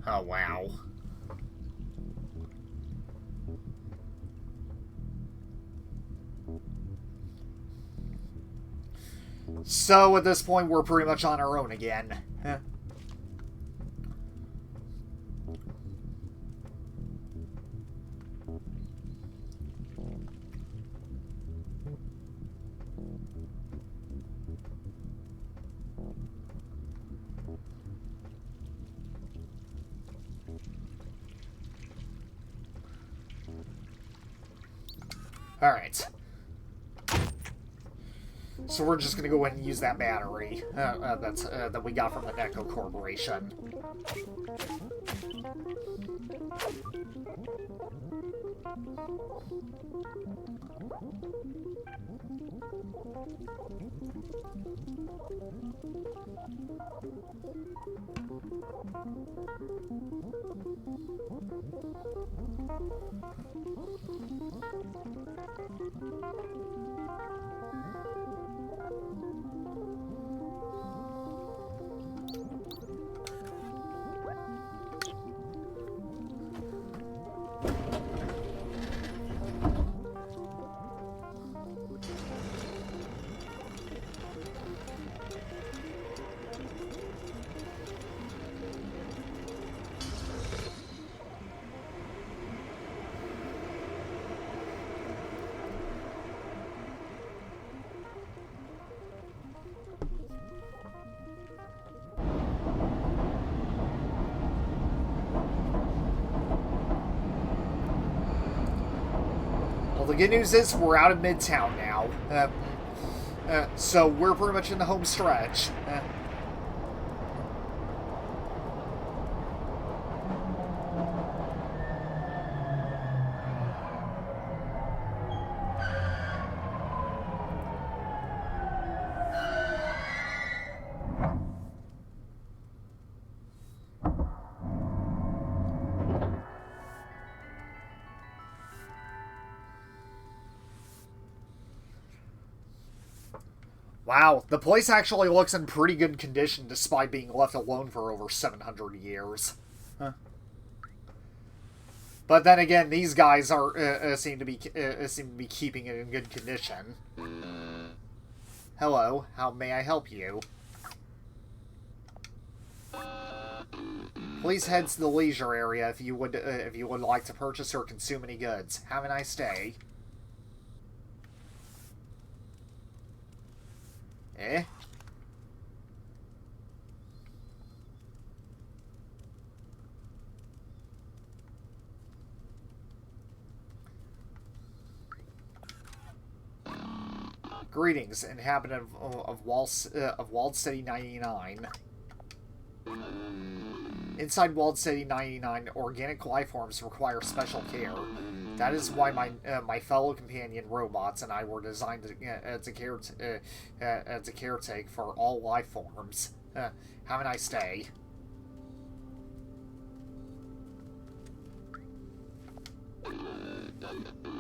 Oh, wow. So, at this point, we're pretty much on our own again. Alright. So we're just gonna go ahead and use that battery that we got from the Neko Corporation. Well, the good news is we're out of Midtown now. So we're pretty much in the home stretch. Wow, the place actually looks in pretty good condition despite being left alone for over 700 years. Huh. But then again, these guys are seem to be keeping it in good condition. Hello, how may I help you? Please head to the leisure area if you would like to purchase or consume any goods. Have a nice day. Eh? Greetings, inhabitant of Walled City 99. Inside Walled City 99, organic life forms require special care. That is why my fellow companion robots and I were designed to caretake for all life forms. Have a nice day.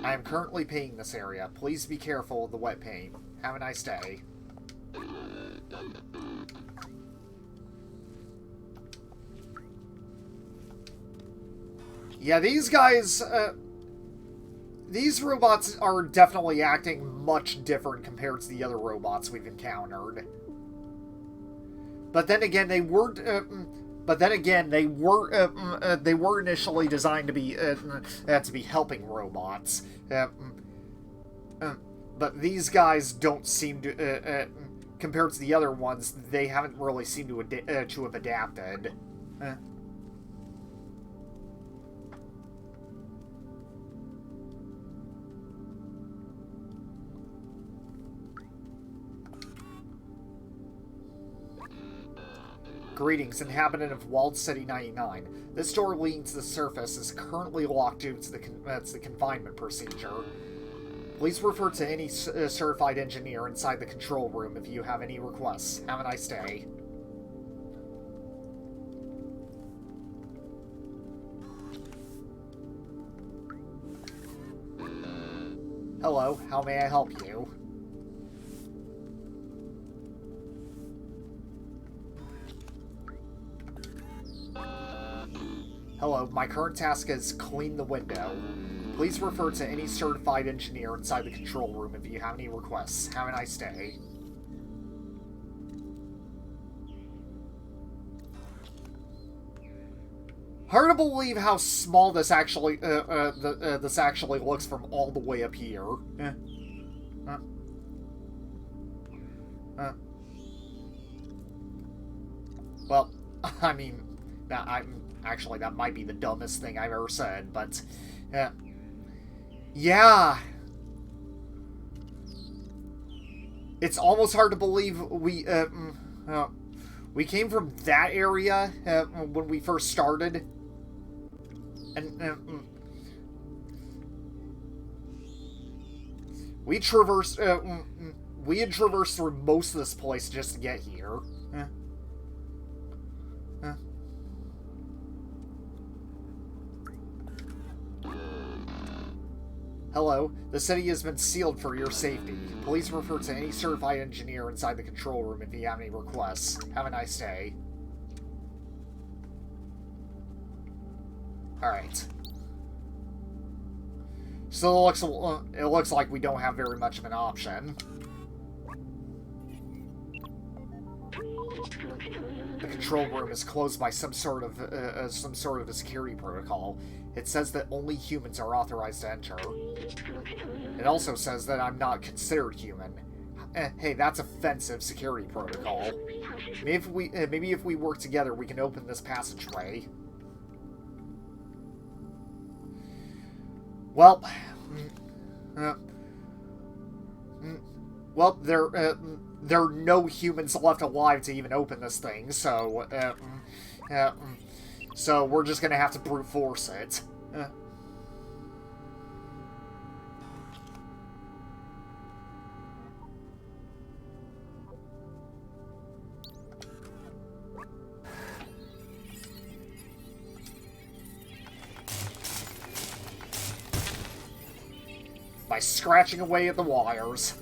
I am currently painting this area. Please be careful of the wet paint. Have a nice day. Yeah, these guys, these robots are definitely acting much different compared to the other robots we've encountered. But then again, they were they were initially designed to be helping robots. But these guys don't seem to, compared to the other ones, they haven't really seemed to have adapted. Greetings, inhabitant of Walled City 99. This door leading to the surface is currently locked due to the confinement procedure. Please refer to any certified engineer inside the control room if you have any requests. Have a nice day. Hello, how may I help you? Hello, my current task is clean the window. Please refer to any certified engineer inside the control room if you have any requests. Have a nice day. Hard to believe how small this actually this actually looks from all the way up here. Well, I mean, that might be the dumbest thing I've ever said, but yeah. It's almost hard to believe we came from that area when we first started. And we had traversed through most of this place just to get here. Hello, the city has been sealed for your safety. Please refer to any certified engineer inside the control room if you have any requests. Have a nice day. Alright. So it looks like we don't have very much of an option. The control room is closed by some sort of a security protocol. It says that only humans are authorized to enter. It also says that I'm not considered human. Hey, that's offensive security protocol. Maybe if we work together, we can open this passageway. Well, there are no humans left alive to even open this thing, so so we're just gonna have to brute force it. By scratching away at the wires.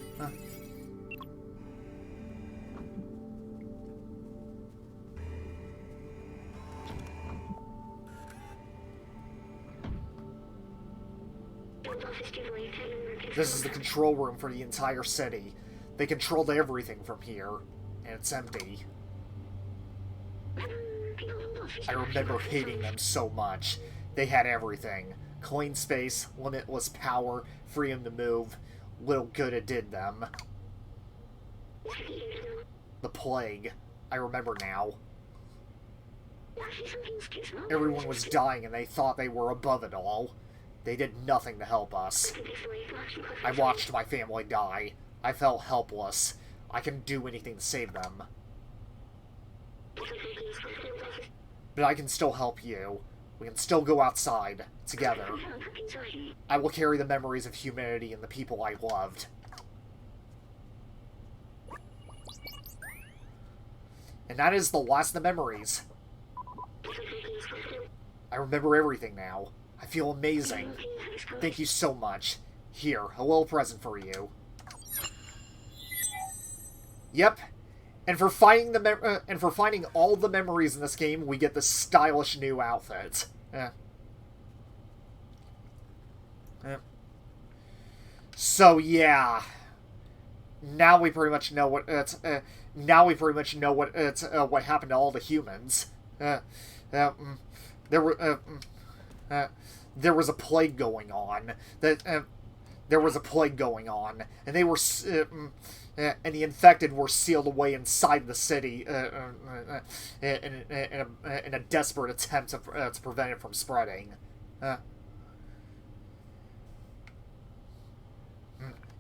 This is the control room for the entire city. They controlled everything from here, and it's empty. I remember hating them so much. They had everything. Clean space, limitless power, freedom to move. Little good it did them. The plague. I remember now. Everyone was dying and they thought they were above it all. They did nothing to help us. I watched my family die. I felt helpless. I couldn't do anything to save them. But I can still help you. We can still go outside, together. I will carry the memories of humanity and the people I loved. And that is the last of the memories. I remember everything now. I feel amazing. Thank you so much. Here, a little present for you. Yep. And for finding all the memories in this game, we get this stylish new outfit. So yeah. Now we pretty much know what what happened to all the humans. There was a plague going on. There was a plague going on, and they were, and the infected were sealed away inside the city in a desperate attempt to prevent it from spreading.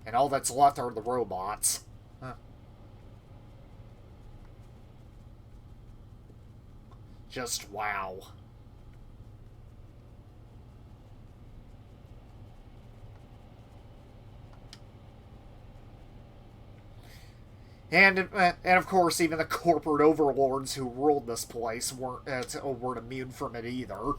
And all that's left are the robots. Just wow. And of course, even the corporate overlords who ruled this place weren't immune from it either.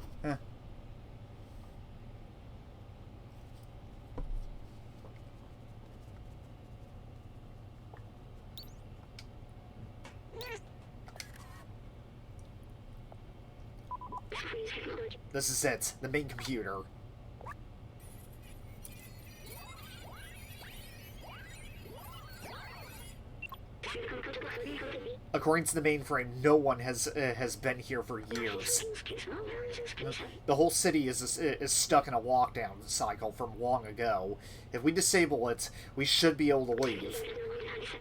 This is it, the main computer. According to the mainframe, no one has been here for years. The whole city is stuck in a lockdown cycle from long ago. If we disable it, we should be able to leave.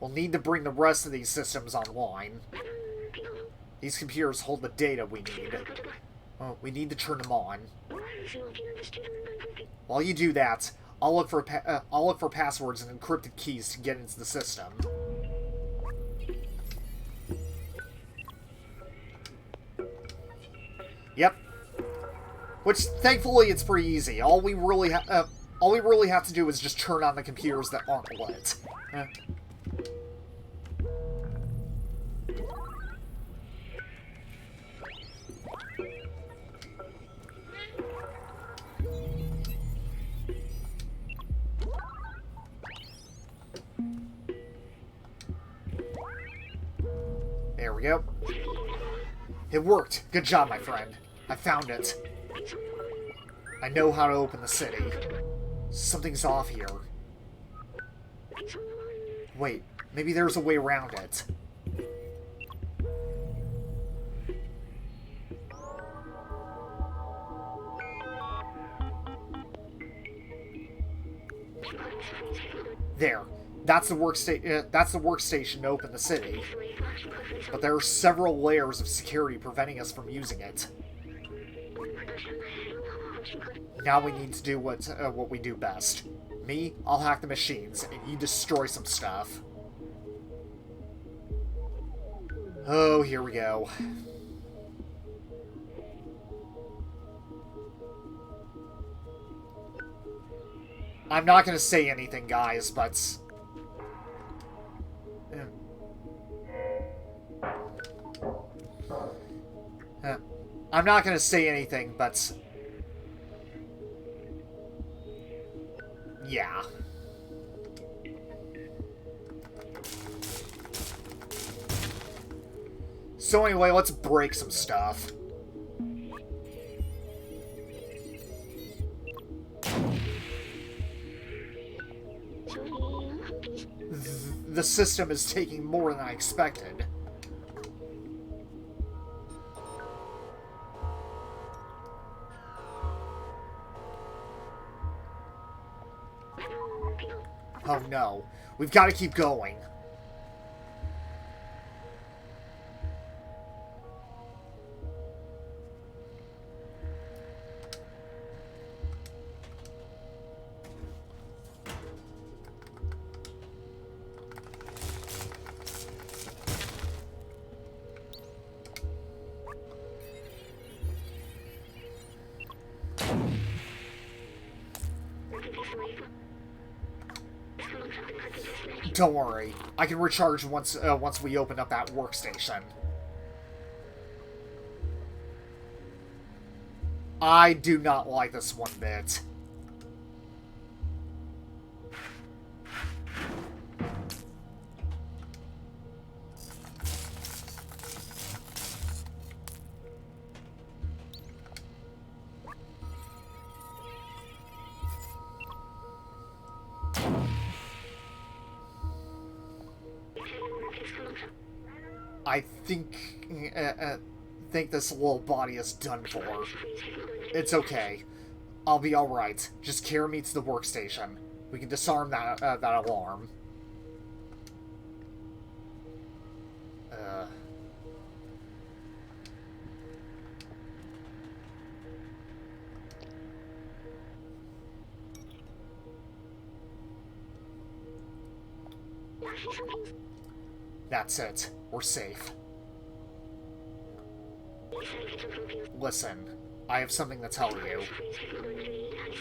We'll need to bring the rest of these systems online. These computers hold the data we need. We need to turn them on. While you do that, I'll look for passwords and encrypted keys to get into the system. Yep. Which, thankfully, it's pretty easy. All we really have to do is just turn on the computers that aren't lit. There we go. It worked. Good job, my friend. I found it. I know how to open the city. Something's off here. Wait, maybe there's a way around it. There. That's the workstation to open the city. But there are several layers of security preventing us from using it. Now we need to do what we do best. Me, I'll hack the machines, and you destroy some stuff. Oh, here we go. I'm not gonna say anything, guys, but... I'm not gonna say anything, but... yeah. So anyway, let's break some stuff. The the system is taking more than I expected. Oh no. We've got to keep going. Don't worry. I can recharge once we open up that workstation. I do not like this one bit. I think this little body is done for. It's okay. I'll be alright. Just carry me to the workstation. We can disarm that alarm. That's it. We're safe. Listen, I have something to tell you.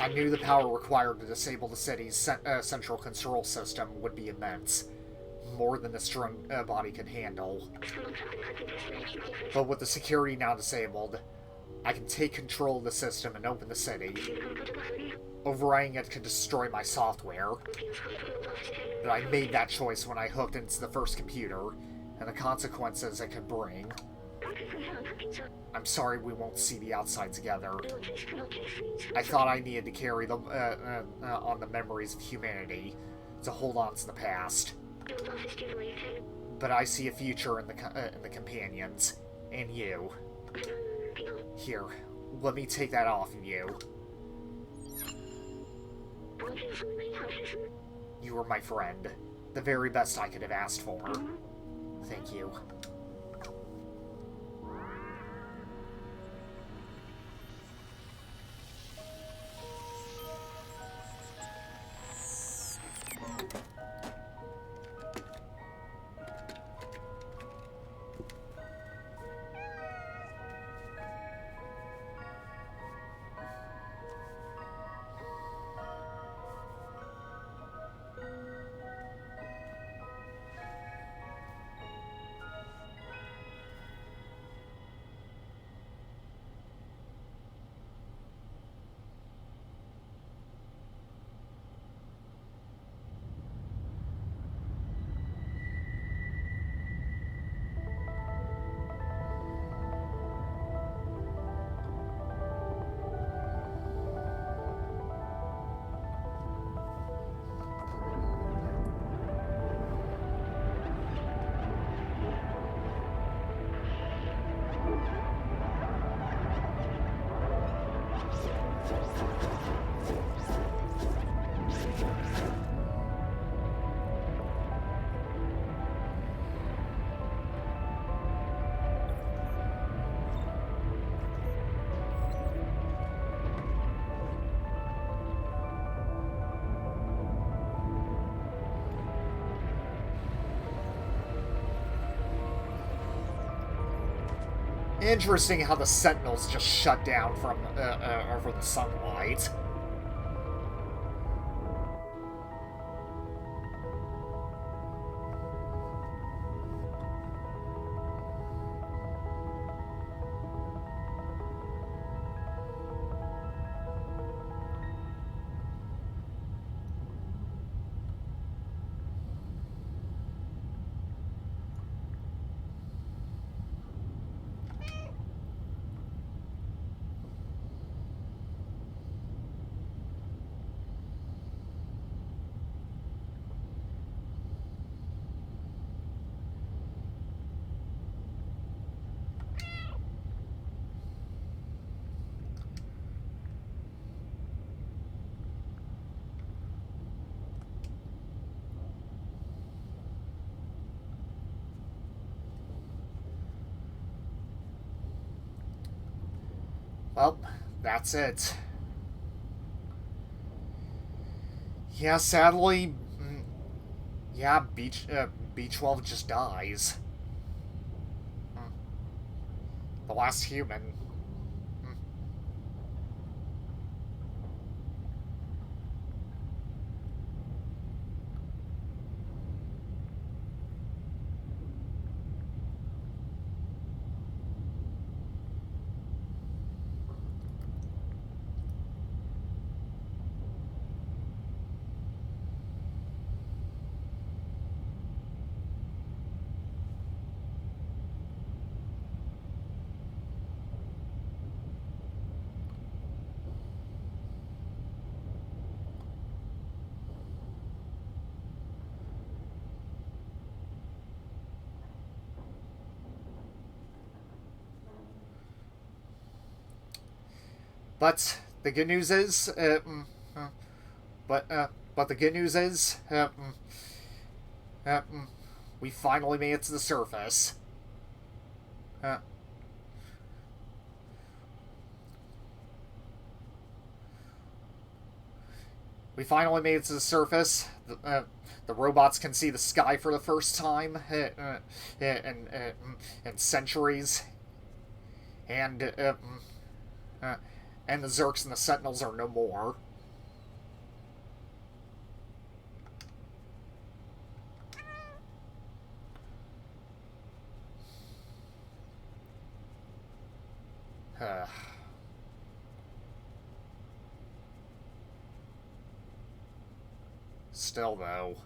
I knew the power required to disable the city's central control system would be immense. More than the strong body could handle. But with the security now disabled, I can take control of the system and open the city. Overriding it could destroy my software. But I made that choice when I hooked into the first computer, and the consequences it could bring. I'm sorry we won't see the outside together. I thought I needed to carry them on the memories of humanity to hold on to the past. But I see a future in the companions, and you. Here, let me take that off of you. You were my friend. The very best I could have asked for. Thank you. Interesting how the Sentinels just shut down from the sunlight. Well, that's it. Yeah, sadly, yeah, B12 just dies. Mm, the last human. Mm. But the good news is, but the good news is, we finally made it to the surface. Uh, we finally made it to the surface. The robots can see the sky for the first time in centuries, and uh, and the Zerks and the Sentinels are no more. Uh, Still, though.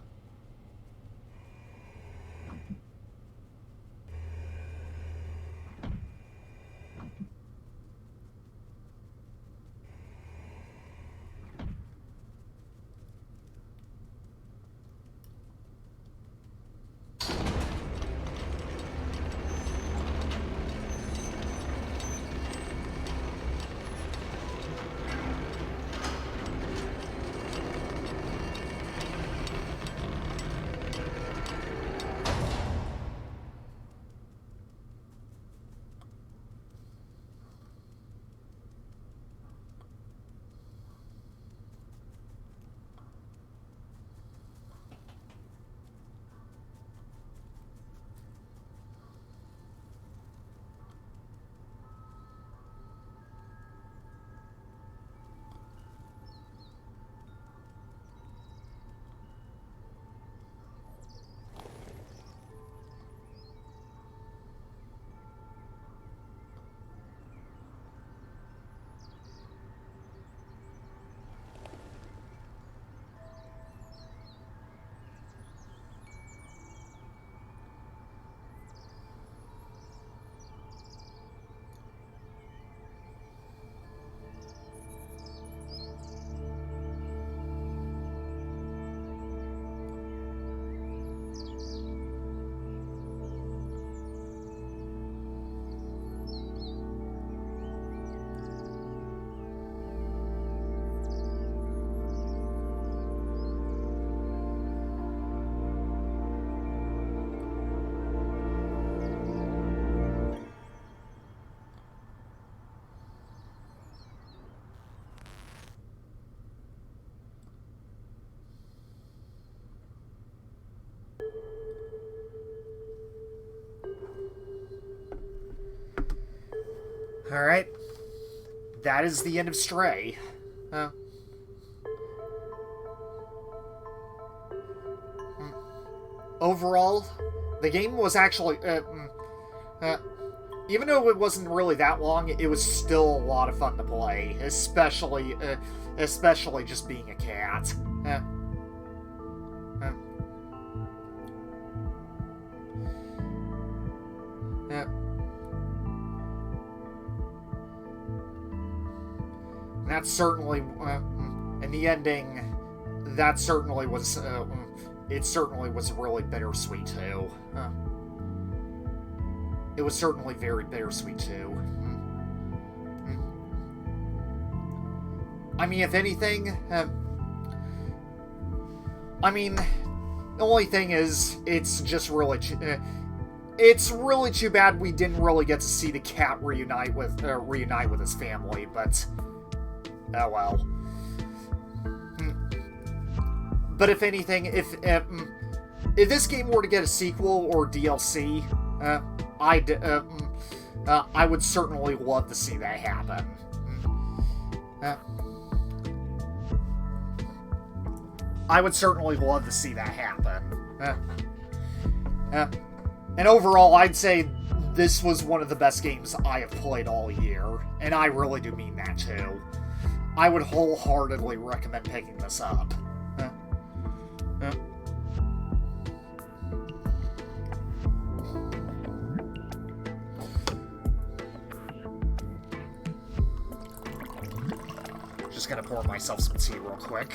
All right, that is the end of Stray. Uh, Overall, the game was actually, uh, even though it wasn't really that long, it was still a lot of fun to play, especially just being a cat. Uh, uh, uh, that certainly, in the ending, that certainly was, it certainly was really bittersweet too. It was certainly very bittersweet too. I mean, if anything, I mean, the only thing is, it's just really, It's really too bad we didn't really get to see the cat reunite with his family, but oh well. But if anything, if this game were to get a sequel or DLC, I would certainly love to see that happen. I would certainly love to see that happen. And overall, I'd say this was one of the best games I have played all year, and I really do mean that too. I would wholeheartedly recommend picking this up. Just gonna pour myself some tea real quick.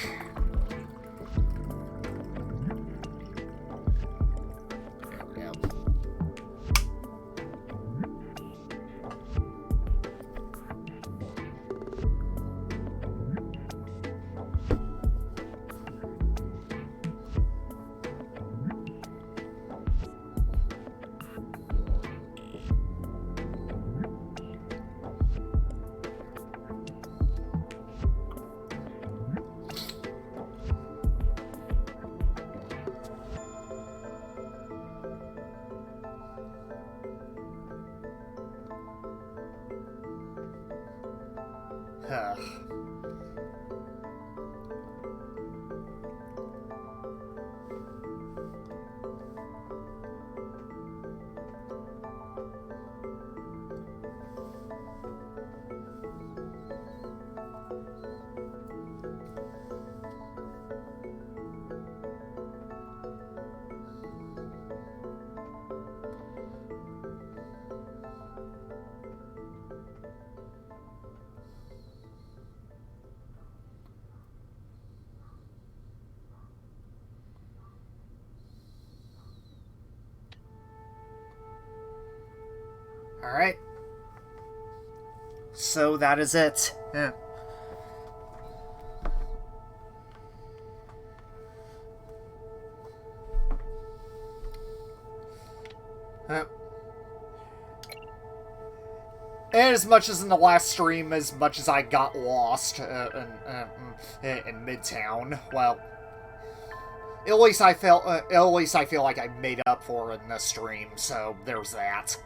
There we go. Alright. So that is it. Yeah. And as much as in the last stream, as much as I got lost in Midtown, well, at least I feel like I made up for it in this stream. So there's that.